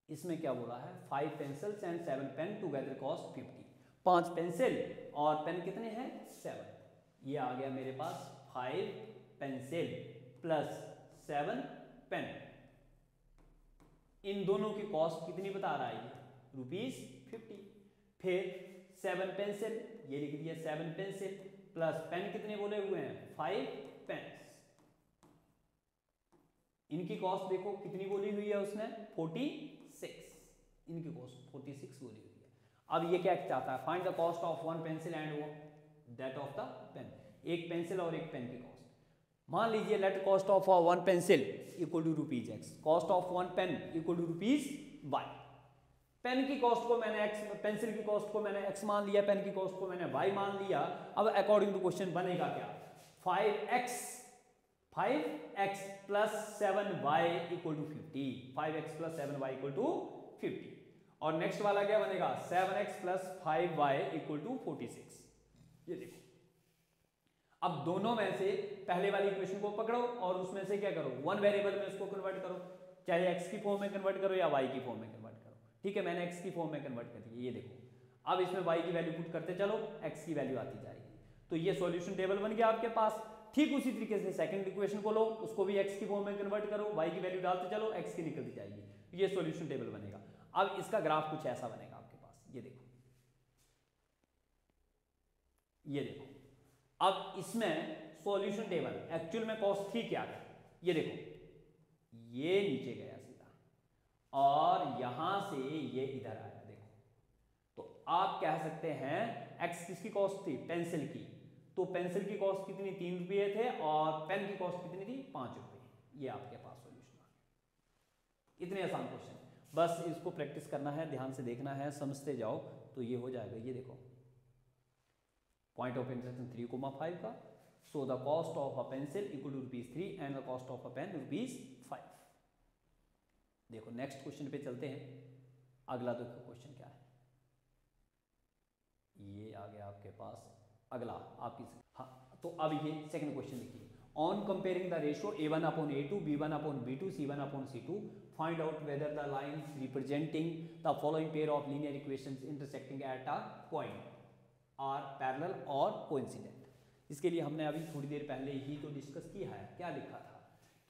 इसमें क्या बोला है? 5 pencils and 7 pen together cost 50। 5 pencil और पेन कितने हैं? 7। ये आ गया मेरे पास 5 पेंसिल प्लस 7 पेन। इन दोनों की कॉस्ट कितनी बता रहा है? ये ₹50। फिर 7 पेंसिल, ये लिख दिया 7 पेंसिल प्लस पेन कितने बोले हुए हैं? 5 पेन्स। इनकी कॉस्ट देखो कितनी बोली हुई है उसने? 46। इनकी कॉस्ट 46 बोली हुई है। अब ये क्या चाहता है? Find the cost of 1 pencil and that of the pen. एक पेंसिल और एक पेन की कॉस्ट। मान लीजिए let cost of 1 pencil equal to ₹x, cost of 1 pen equal to ₹y। Pen की कॉस्ट को मैंने x, पेंसिल की कॉस्ट को मैंने x मान लिया, पेन की कॉस्ट को मैंने y मान लिया। अब अकॉर्डिंग टू क्वेश्चन बनेगा क्या? 5x plus 7y equal to 50। 5x plus 7y equal to 50। और नेक्स्ट वाला क्या बनेगा? 7x plus 5y equal to 46। ये देखो, अब दोनों में से पहले वाली इक्वेशन को पकड़ो और उसमें से क्या करो? 1 वेरिएबल में उसको कन्वर्ट करो, चाहे x की फॉर्म में कन्वर्ट करो या y की फॉर्म में कन्वर्ट करो। ठीक है, मैंने x की फॉर्म में कन्वर्ट कर दिया। ये देखो, अब इसमें y की वैल्यू पुट करते चलो, x की वैल्यू आती जाएगी। तो ये सॉल्यूशन टेबल बन गया आपके पास। ठीक उसी तरीके से सेकंड इक्वेशन को लो, उसको भी x की फॉर्म में कन्वर्ट करो, y की वैल्यू डालते चलो, x की निकलती जाएगी। ये सॉल्यूशन टेबल बनेगा। अब इसका ग्राफ कुछ ऐसा बनेगा आपके पास। ये देखो, ये देखो, अब इसमें सॉल्यूशन टेबल एक्चुअल में कॉस्ट थी क्या? ये देखो, ये नीचे गया सीधा और यहां से ये इधर आया। देखो, तो आप कह सकते हैं x किसकी कॉस्ट थी? पेंसिल की। तो पेंसिल की कॉस्ट कितनी? ₹3 थे और पेन की कॉस्ट कितनी थी? ₹5। ये आपके पास सॉल्यूशन आ गया। इतने आसान क्वेश्चन, बस इसको प्रैक्टिस करना है, ध्यान से देखना है, समझते जाओ तो ये हो जाएगा। ये देखो, पॉइंट ऑफ इंटरसेक्शन 3,5 का। So the cost of a pencil equal to ₹3 and the cost of a pen ₹5। देखो नेक्स्ट क्वेश्चन पे चलते हैं। अगला देखो क्वेश्चन क्या है। ये आ गया आपके पास अगला आपकी। हाँ, तो अब ये सेकंड क्वेश्चन देखिए। On comparing the ratio A1/A2, B1/B2, C1/C2, find out whether the lines representing the following pair of linear equations intersecting at a point are parallel और कोइंसिडेंट। इसके लिए हमने अभी थोड़ी देर पहले ही तो डिस्कस किया है। क्या लिखा था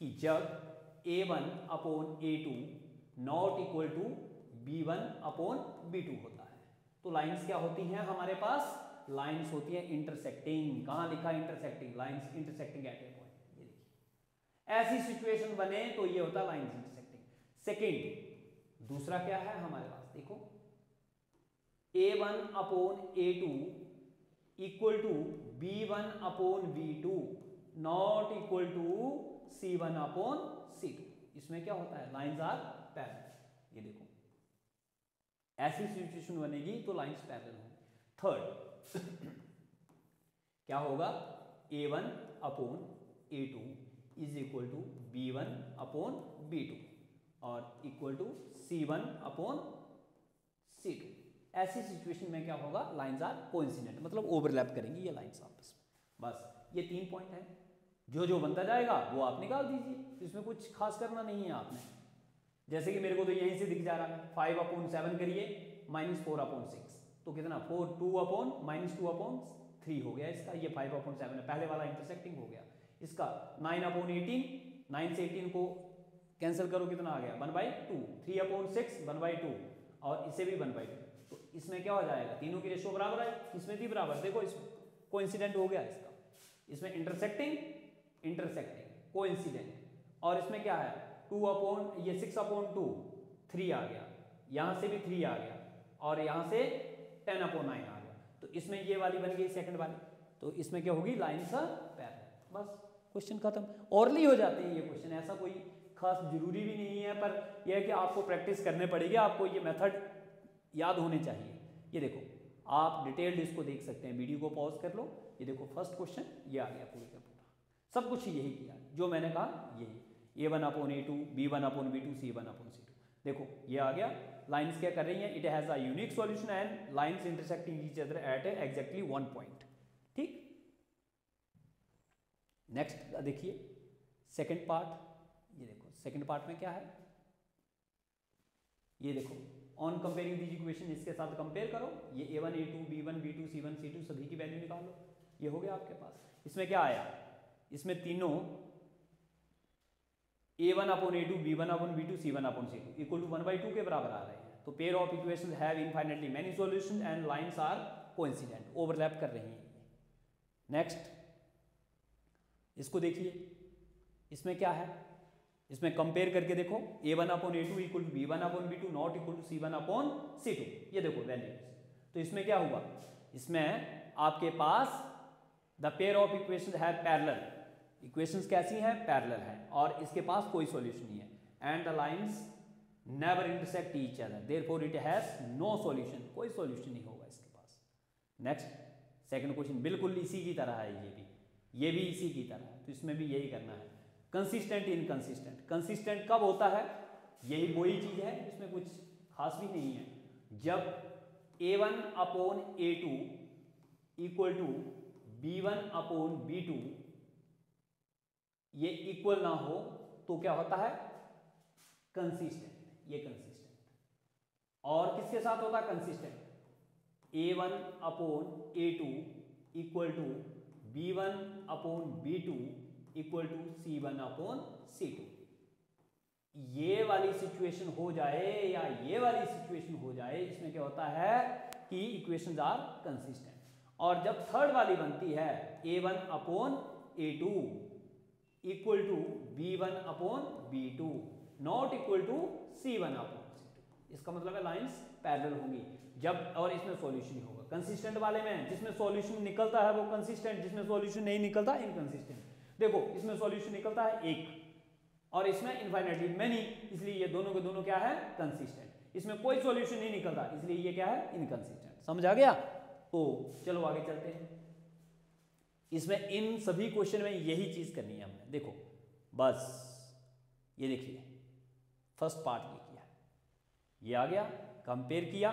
कि जब A1/A2 not equal to B1/B2 होता है, तो लाइंस क्या होती हैं हमारे पास? लाइंस होती है इंटरसेक्टिंग। कहाँ लिखा intersecting? Lines intersecting at A point. ये देखिए ऐसी सिचुएशन बने तो ये होता है लाइंस इंटरसेक्टिंग। सेकेंड दूसरा क्या है हमारे पास, देखो A1 upon A2 equal to B1 upon B2 not equal to C1 upon C2। इसमें क्या होता है? Lines are parallel. ये देखो ऐसी सिचुएशन बनेगी तो लाइंस पैरेलल होंगी। थर्ड क्या होगा? A1 upon A2 is equal to B1 upon B2 और equal to C1 upon C2। ऐसी सिचुएशन में क्या होगा? लाइंस आर कोइंसिडेंट, मतलब ओवरलैप करेंगी ये लाइंस आपस में। बस ये 3 पॉइंट है, जो जो बनता जाएगा वो आप निकाल दीजिए, इसमें कुछ खास करना नहीं है आपने। जैसे कि मेरे को तो यहीं से दिख जा रहा है 5 अपॉन 7 करिए माइनस 4 अपॉन 6 तो कितना 2 अपॉन माइनस 2 अपॉन 3 हो गया इसका। ये 5 अपॉन 7 है, पहले वाला इंटरसेक्टिंग हो गया। इसका 9 अपॉन 18, 9 से 18 को कैंसिल करो कितना आ गया 1/2। 3 अपॉन 6 1/2 और इसे भी 1/2। तो इसमें क्या हो जाएगा? तीनों की रेशो बराबर है, इसमें थी बराबर। देखो इसमें कोइंसिडेंट हो गया इसका, इसमें इंटरसेक्टिंग इंटरसेक्टिंग कोइंसिडेंट। और इसमें क्या है 2 अपॉन ये 6 अपॉन 2 3 आ गया, यहां से भी 3 आ गया और यहां से 10 अपॉन 9 आ गया। तो इसमें ये वाली बन गई सेकंड वाली, तो इसमें क्या होगी? Lines parallel. बस क्वेश्चन खत्म। ऑरली हो जाते हैं ये क्वेश्चन, ऐसा कोई खास जरूरी भी नहीं है, पर यह है कि आपको प्रैक्टिस करने पड़ेगी, आपको ये मेथड याद होने चाहिए। ये देखो आप डिटेल्ड इसको देख सकते हैं, वीडियो को पॉज कर लो। ये देखो फर्स्ट क्वेश्चन ये आ गया पूरे का पूरा, सब कुछ यही किया जो मैंने कहा। यही A1 upon A2 B1 upon B2 C1 upon C2। देखो ये आ गया, लाइंस क्या कर रही हैं? It has a unique solution and lines intersecting each other at exactly 1 point. ठीक, नेक्स्ट देखिए सेकंड पार्ट। ये देखो सेकंड पार्ट में क्या है? ये देखो ऑन कंपेयरिंग दीज इक्वेशन, इसके साथ कंपेयर करो। ये A1 A2 B1 B2 C1 C2 सभी की वैल्यू निकालो। ये हो गया आपके पास। इसमें क्या आया? इसमें तीनों A1 upon A2 B1 upon B2 C1 upon C2 equal to 1/2 के बराबर आ रहे हैं। तो pair of equations have infinitely many solutions and lines are coincident, overlap कर रही हैं। नेक्स्ट इसको देखिए, इसमें क्या है? इसमें कंपेयर करके देखो A1 upon A2 equal to B1 upon B2 not equal to C1 upon C2। ये देखो वैल्यूज। तो इसमें क्या हुआ? इसमें आपके पास the pair of equations have parallel, equations कैसी हैं? पैरेलल हैं और इसके पास कोई सॉल्यूशन नहीं है। And the lines never intersect each other therefore it has no solution, कोई सॉल्यूशन नहीं होगा इसके पास। नेक्स्ट सेकंड क्वेश्चन बिल्कुल इसी की तरह है, ये भी इसी की तरह है, तो इसमें भी यही करना है। कंसिस्टेंट इनकंसिस्टेंट, कंसिस्टेंट कब होता है? यही वही चीज है, इसमें कुछ खास भी नहीं है। जब A1 upon A2 equal to B1 upon B2 ये इक्वल ना हो तो क्या होता है? कंसिस्टेंट। ये कंसिस्टेंट। और किसके साथ होता है consistent? A1 upon A2 equal to B1 upon B2 equal to C1 upon C2। ये वाली सिचुएशन हो जाए या ये वाली सिचुएशन हो जाए, इसमें क्या होता है कि इक्वेशंस आर कंसिस्टेंट। और जब थर्ड वाली बनती है A1 upon A2 equal to B1 upon B2 not equal to C1 upon C2, इसका मतलब है लाइंस पैरेलल होंगी जब, और इसमें सॉल्यूशन होगा। कंसिस्टेंट वाले में जिसमें सॉल्यूशन निकलता है वो कंसिस्टेंट, जिसमें सॉल्यूशन नहीं निकलता इनकंसिस्टेंट। देखो इसमें सॉल्यूशन निकलता है एक और इसमें इनफाइनाइटली मेनी, इसलिए ये दोनों के दोनों क्या है? कंसिस्टेंट। इसमें कोई सॉल्यूशन नहीं निकलता, इसलिए ये क्या है? इनकंसिस्टेंट। समझ आ गया? तो चलो आगे चलते हैं। इसमें इन सभी क्वेश्चन में यही चीज करनी है हमने। देखो बस ये देखिए फर्स्ट पार्ट ये किया, ये आ गया, कंपेयर किया।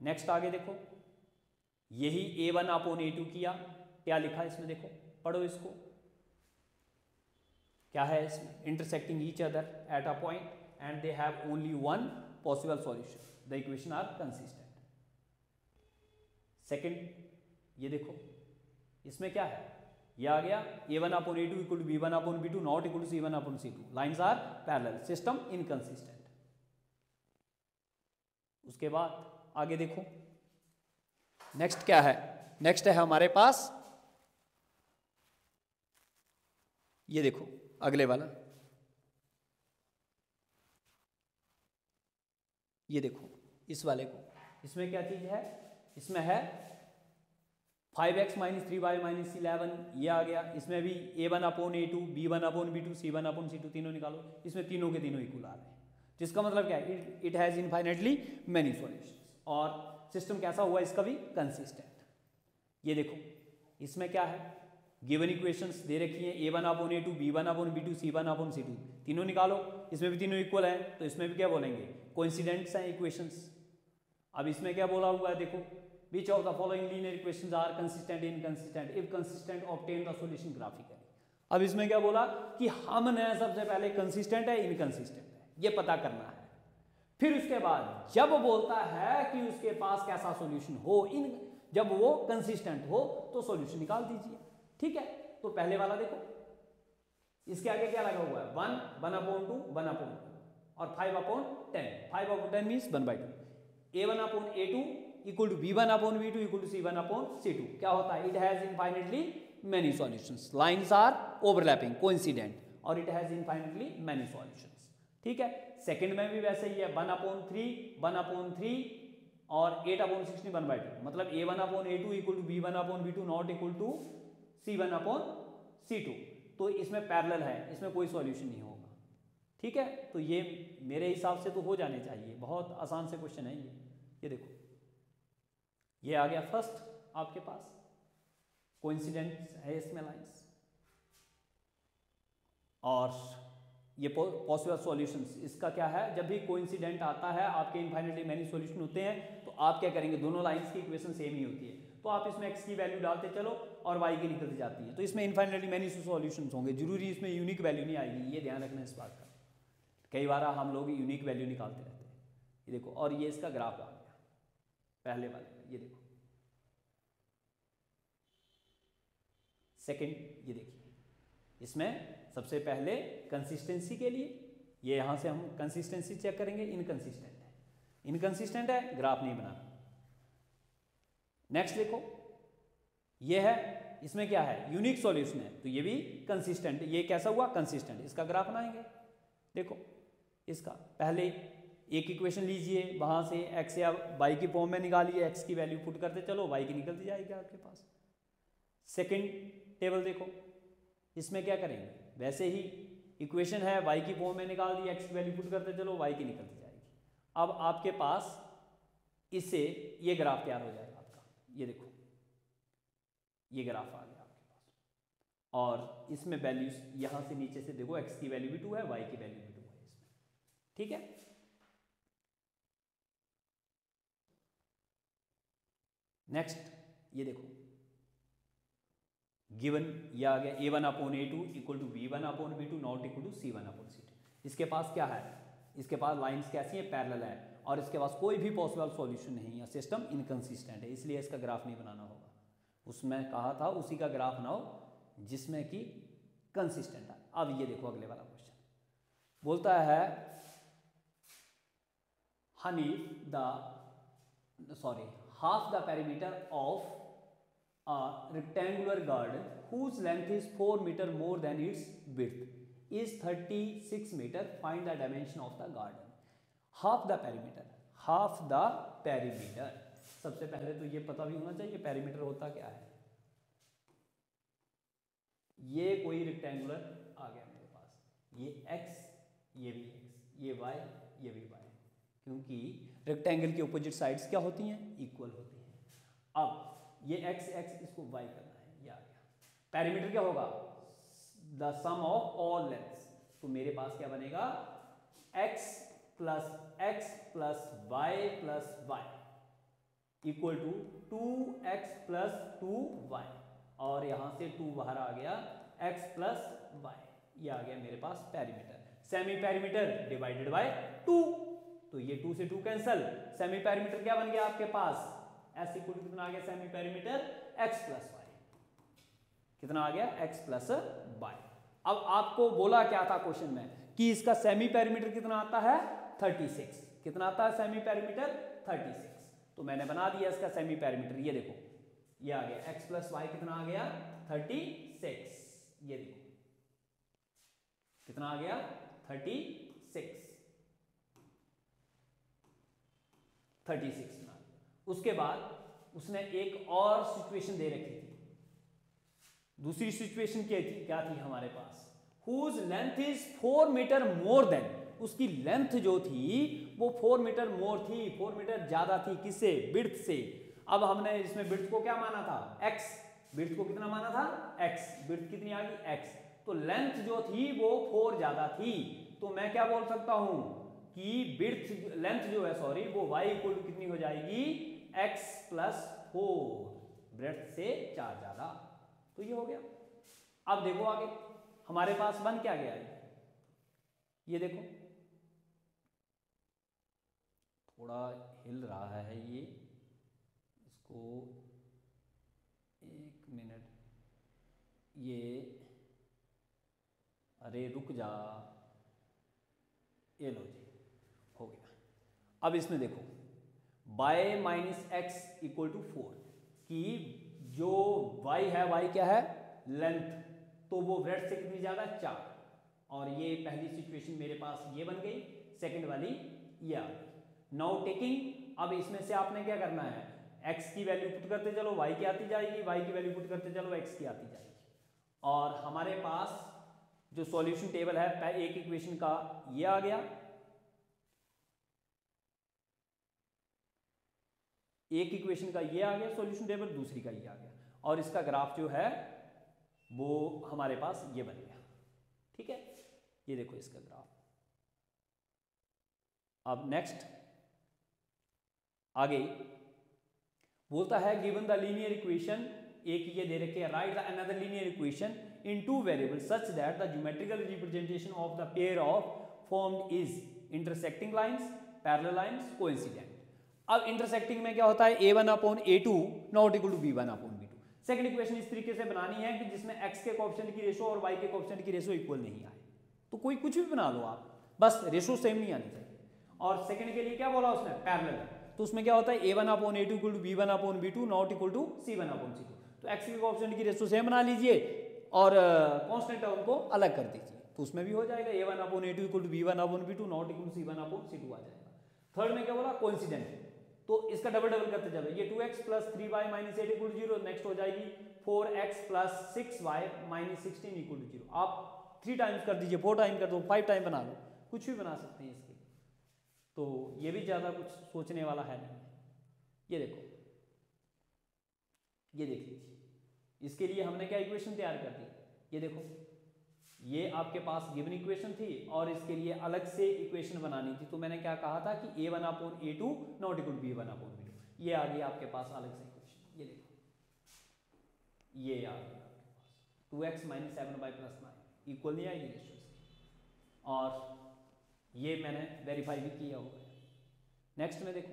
नेक्स्ट आगे देखो यही A1 अपॉन A2 किया, क्या लिखा इसमें देखो, पढ़ो इसको। क्या है इसमें? Intersecting each other at a point and they have only one possible solution, the equation are consistent. Second ये देखो इसमें क्या है? ये आ गया A1 upon A2 equal to B1 upon B2 not equal to C1 upon C2, lines are parallel, system inconsistent. उसके बाद आगे देखो नेक्स्ट क्या है? नेक्स्ट है हमारे पास, ये देखो अगले वाला, ये देखो इस वाले को, इसमें क्या चीज है, इसमें है 5x माइनस 3y माइनस 11, ये आ गया। इसमें भी a1 upon a2, b1 upon b2, c1 upon c2 तीनों निकालो, इसमें तीनों के तीनों इक्वल आ रहे हैं, जिसका मतलब क्या है, it has infinitely many solutions. और सिस्टम कैसा हुआ इसका भी, कंसिस्टेंट। ये देखो इसमें क्या है, गिवन इक्वेशंस दे रखी हैं, a1 upon a2, b1 upon b2, c1 upon c2, तीनों निकालो, इसमें भी तीनों इक्वल हैं, तो इसमें भी क्या बोलेंगे, कोइंसिडेंट्स हैं इक्वेशंस। अब इसमें क्या बोला हुआ है, देखो which of the following linear equations are consistent inconsistent, if consistent obtain the solution graphically। अब इसमें क्या बोला कि हमने सबसे पहले कंसिस्टेंट है इनकंसिस्टेंट है ये पता करना है, फिर उसके बाद जब बोलता है कि उसके पास कैसा सॉल्यूशन हो, जब वो कंसिस्टेंट हो तो सॉल्यूशन निकाल दीजिए। ठीक है, तो पहले वाला देखो, इसके आगे क्या लगा हुआ है, 1 अपॉन 2 1 अपॉन 2 और 5 upon 10, 5 upon 10 means 1/2, a1 upon a2 equal to b1 upon b2 equal to c1 upon c2। क्या होता है, it has infinitely many solutions, lines are overlapping coincident, और it has infinitely many solutions. ठीक है, second में भी वैसे ही है, 1 अपॉन 3 और 8 अपॉन 16 1/2, मतलब a1 upon a2 equal to b1 upon b2 not equal to c1 upon c2। तो इसमें पैरेलल है, इसमें कोई सॉल्यूशन नहीं होगा। ठीक है, तो ये मेरे हिसाब से तो हो जाने चाहिए, बहुत आसान से क्वेश्चन है ये देखो, ये आ गया फर्स्ट आपके पास, कोइंसिडेंट है इसमें लाइंस, और ये पॉसिबल सॉल्यूशंस। इसका क्या है, जब भी कोइंसिडेंट आता है, आपके इनफाइनाइटली मेनी सॉल्यूशन होते हैं, तो आप क्या करेंगे, दोनों लाइंस की इक्वेशन सेम ही होती है, तो आप इसमें x की वैल्यू डालते चलो और y की निकलती जाती है, तो इसमें इनफाइनाइटली मेनी सॉल्यूशंस होंगे। जरूरी इसमें यूनिक वैल्यू नहीं आएगी, ये ध्यान रखना इस बात का, कई बार हम लोग यूनिक वैल्यू निकालते रहते हैं। ये देखो, और ये इसका ग्राफ आ गया पहले वाले का, ये देखो सेकंड, ये देखिए इसमें सबसे पहले कंसिस्टेंसी के लिए, ये यहां से हम कंसिस्टेंसी चेक करेंगे, इनकंसिस्टेंट है ग्राफ नहीं बनाना। नेक्स्ट देखो, ये है, इसमें क्या है, यूनिक सॉल्यूशन है, तो ये भी कंसिस्टेंट, ये कैसा हुआ, कंसिस्टेंट, इसका ग्राफ बनाएंगे। देखो इसका पहले एक इक्वेशन लीजिए, वहां से x या y की फॉर्म में निकालिए, x की वैल्यू पुट करते चलो, y की निकलती जाएगी आपके पास। सेकंड टेबल देखो, इसमें क्या करेंगे, वैसे ही इक्वेशन है, y की फॉर्म में निकाल दी, x की वैल्यू पुट करते चलो, y की निकलती जाएगी। अब आपके पास इससे ये ग्राफ तैयार हो जाएगा आपका, ये देखो ये ग्राफ आ गया आपके पास, और इसमें वैल्यूज यहां से नीचे से देखो, x की वैल्यू भी 2 है, y की वैल्यू भी 2 है इसमें। ठीक है, नेक्स्ट ये देखो, गिवन ये आ गया, a1 upon a2 equal to b1 upon b2 not equal to c1 upon c2। इसके पास क्या है, इसके पास लाइंस कैसी है, पैरेलल है, और इसके पास कोई भी पॉसिबल सॉल्यूशन नहीं है, सिस्टम इनकंसिस्टेंट है, इसलिए इसका ग्राफ नहीं बनाना होगा। उसमें कहा था उसी का ग्राफ बनाओ जिसमें कि कंसिस्टेंट है। अब ये देखो अगले वाला क्वेश्चन बोलता है, half the perimeter of a rectangular garden whose length is 4 meter more than its width is 36 meter, find the dimension of the garden। half the perimeter, सबसे पहले तो ये पता भी होना चाहिए पेरीमीटर होता क्या है। ये कोई रेक्टेंगुलर आ गया मेरे पास, ये x, ये भी x, ये y, ये भी y, क्योंकि रेक्टेंगल की ऑपोजिट साइड्स क्या होती हैं, इक्वल होती हैं। अब ये x इसको y करना है, ये आ गया। पेरीमीटर क्या होगा, the sum of all lengths, तो मेरे पास क्या बनेगा, x plus y plus y equal to 2x plus 2y, और यहां से 2 बाहर आ गया, x प्लस y, ये आ गया मेरे पास perimeter. Semi perimeter divided by 2, तो ये 2 से 2 कैंसल, सेमी पेरीमीटर क्या बन गया आपके पास, s इक्वल टू कितना आ गया, semi perimeter x plus y, कितना आ गया, x प्लस y। अब आपको बोला क्या था क्वेश्चन में कि इसका सेमी पेरीमीटर कितना आता है, 36, कितना आता है सेमी पेरीमीटर, 36, तो मैंने बना दिया इसका सेमी पेरीमीटर। ये देखो ये आ गया x प्लस वाई कितना आ गया 36, ये देखो कितना आ गया 36 बना। उसके बाद उसने एक और सिचुएशन दे रखी थी, दूसरी सिचुएशन क्या थी हमारे पास, whose length is 4 metre more than, उसकी लेंथ जो थी वो 4 मीटर मोर थी, 4 मीटर ज्यादा थी, किससे, विड्थ से। अब हमने इसमें विड्थ को क्या माना था x, विड्थ को कितना माना था x, विड्थ कितनी आ गई x, तो लेंथ जो थी वो 4 ज्यादा थी, तो मैं क्या बोल सकता हूं कि विड्थ लेंथ जो है सॉरी वो y इक्वल टू कितनी हो जाएगी x प्लस 4, ब्रेड्थ से 4 ज्यादा, तो ये हो गया। अब देखो आगे हमारे पास बन क्या गया है, ये देखो थोड़ा हिल रहा है ये, इसको 1 मिनट, ये अरे रुक जा, ये लो जी हो गया। अब इसमें देखो y minus x equal to 4 की जो y है, y क्या है लेंथ, तो वो ब्रेड्थ से कितनी ज्यादा 4, और ये पहली सिचुएशन मेरे पास ये बन गई, सेकंड वाली ये आ गई। नाउ टेकिंग, अब इसमें से आपने क्या करना है, x की वैल्यू पुट करते चलो y की आती जाएगी, y की वैल्यू पुट करते चलो x की आती जाएगी, और हमारे पास जो सॉल्यूशन टेबल है एक इक्वेशन का ये आ गया, एक इक्वेशन का ये आ गया सॉल्यूशन टेबल, दूसरी का ये आ गया, और इसका ग्राफ जो है वो हमारे पास ये बन गया। ठीक है, ये देखो इसका ग्राफ। अब नेक्स्ट आगे बोलता है गिवन द लीनियर इक्वेशन, एक ये दे रखे है, write the another linear equation in two variable such that the geometrical representation of the pair of formed is intersecting lines, parallel lines, coincident. अब इंटरसेक्टिंग में क्या होता है, a1 upon a2 not equal to b1 upon b2। Second equation इस तरीके से बनानी है कि जिसमें x के कोएफिशिएंट की रेशो और y के कोएफिशिएंट की रेशो इक्वल नहीं आए, तो कोई कुछ भी बना लो आप, बस रेशो सेम नहीं आनी चाहिए। और सेकंड के लिए क्या बोला उसने, पैरेलल, तो उसमें क्या होता है a1 upon a2 equal to b1 upon b2 not equal to c1 upon c2। तो x के कोएफिशिएंट की रेशो सेम बना लीजिए और कांस्टेंट टर्म को अलग कर दीजिए, तो उसमें भी हो जाएगा a1 upon a2 equal to b1 upon b2 not equal to c1 upon c2 आ जाएगा। थर्ड में क्या बोला, कोइंसिडेंट, तो इसका डबल डबल करते जाओ, ये 2x plus 3y minus 8 equal to 0, next हो जाएगी 4x plus 6y minus 16 equal to 0। आप 3 टाइम्स कर दीजिए, 4 टाइम कर दो, 5 टाइम बना लो, कुछ भी बना सकते हैं इसके, तो ये भी ज़्यादा कुछ सोचने वाला है नहीं। ये देखो, ये देख लीजिए, इसके लिए हमने क्या इक्वेशन तैयार कर दी, ये देखो ये आपके पास गिवन इक्वेशन थी और इसके लिए अलग से इक्वेशन बनानी थी, तो मैंने क्या कहा था कि a1 upon a2 not equal to b1 upon b2, ये आ गई आपके पास अलग से इक्वेशन। ये देखो ये आ गई आपके पास 2x minus 7y plus 9 equal नहीं आएगी रेशियो से, और ये मैंने वेरीफाई भी किया हुआ है। नेक्स्ट में देखो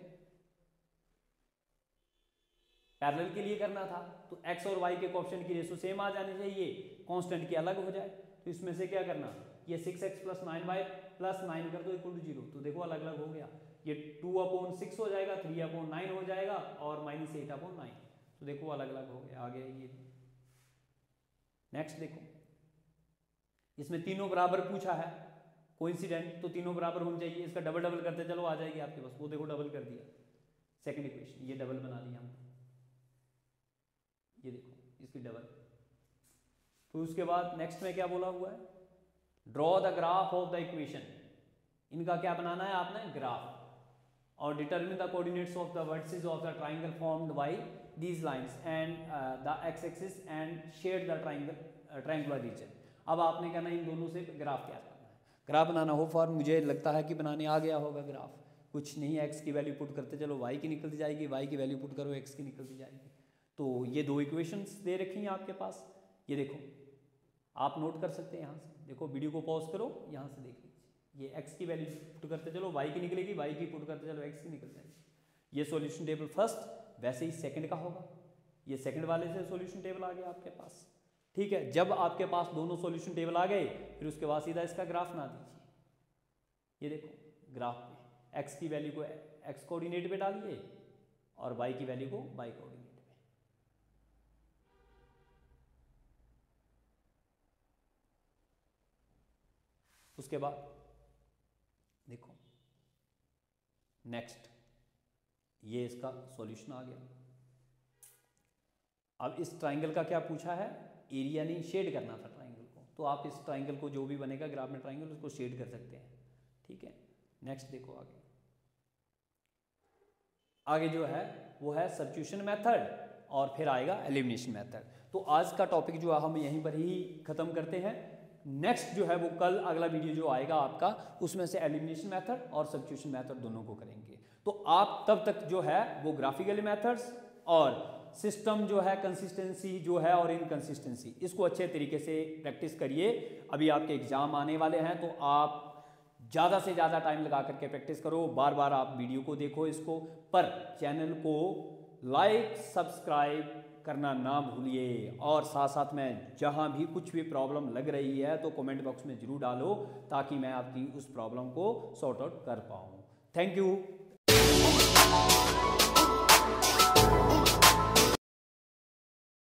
पैरेलल के लिए करना था, तो x और y के कोएफिशिएंट की रेशियो सेम आ जानी चाहिए, कांस्टेंट की अलग हो जाए, तो इसमें से क्या करना, ये 6x प्लस 9y प्लस 9 कर दो इक्वल टू 0, तो देखो अलग अलग हो गया, ये 2 अपॉन 6 हो जाएगा, 3 अपॉन 9 हो जाएगा, और माइनस 8 अपॉन 9, तो देखो अलग अलग हो गया, आ गया ये। नेक्स्ट देखो, इसमें तीनों बराबर पूछा है, कोइंसिडेंट, तो तीनों बराबर होनी चाहिए, इसका डबल डबल करते चलो आ जाएगी आपके पास, वो देखो डबल कर दिया, सेकंड इक्वेशन ये डबल बना दिया हमने, ये देखो इसकी डबल। तो उसके बाद नेक्स्ट में क्या बोला हुआ है, draw the graph of the equation, इनका क्या बनाना है आपने, ग्राफ, और determine the coordinates of the vertices of the triangle formed by these lines and the x axis and shade the triangular region. अब आपने कहना इन दोनों से ग्राफ क्या करना है, ग्राफ बनाना हो फॉर, मुझे लगता है कि बनाने आ गया होगा ग्राफ, कुछ नहीं, एक्स की वैल्यू पुट करते चलो वाई की निकलती जाएगी, वाई की वैल्यू पुट करो एक्स की निकलती जाएगी। तो ये दो इक्वेशंस दे रखी हैं आपके पास, ये देखो आप नोट कर सकते हैं, यहाँ से देखो, वीडियो को पॉज करो, यहाँ से देख लीजिए, ये x की वैल्यू पुट करते चलो y की निकलेगी, y की पुट करते चलो x की निकल जाएगी। ये सॉल्यूशन टेबल फर्स्ट, वैसे ही सेकंड का होगा, ये सेकंड वाले से सॉल्यूशन टेबल आ गया आपके पास। ठीक है, जब आपके पास दोनों सॉल्यूशन टेबल आ गए, फिर उसके बाद सीधा इसका ग्राफ बना दीजिए। ये देखो ग्राफ में x की वैल्यू को x कोऑर्डिनेट पे डालिए और y की वैल्यू को y कोऑर्डिनेट पे, उसके बाद देखो नेक्स्ट, ये इसका सॉल्यूशन आ गया। अब इस ट्राइंगल का क्या पूछा है, एरिया नहीं, शेड करना था ट्राइंगल को, तो आप इस ट्राइंगल को जो भी बनेगा ग्राफ में ट्राइंगल उसको शेड कर सकते हैं, ठीक है। नेक्स्ट देखो आगे, आगे जो है वो है सब्स्टिट्यूशन मेथड और फिर आएगा एलिमिनेशन मेथड। तो आज का टॉपिक जो है हम यहीं पर ही खत्म करते हैं। नेक्स्ट जो है वो कल अगला वीडियो जो आएगा आपका, उसमें से एलिमिनेशन मेथड और सब्स्टिट्यूशन मेथड दोनों को करेंगे। तो आप तब तक जो है वो ग्राफिकल मेथड्स और सिस्टम जो है, कंसिस्टेंसी जो है और इनकंसिस्टेंसी, इसको अच्छे तरीके से प्रैक्टिस करिए। अभी आपके एग्जाम आने वाले हैं, तो आप ज़्यादा से ज़्यादा टाइम लगा करके प्रैक्टिस करो, बार बार आप वीडियो को देखो इसको, पर चैनल को लाइक सब्सक्राइब करना ना भूलिए। और साथ साथ में जहाँ भी कुछ भी प्रॉब्लम लग रही है तो कमेंट बॉक्स में ज़रूर डालो, ताकि मैं आपकी उस प्रॉब्लम को सॉर्ट आउट कर पाऊँ। Thank you.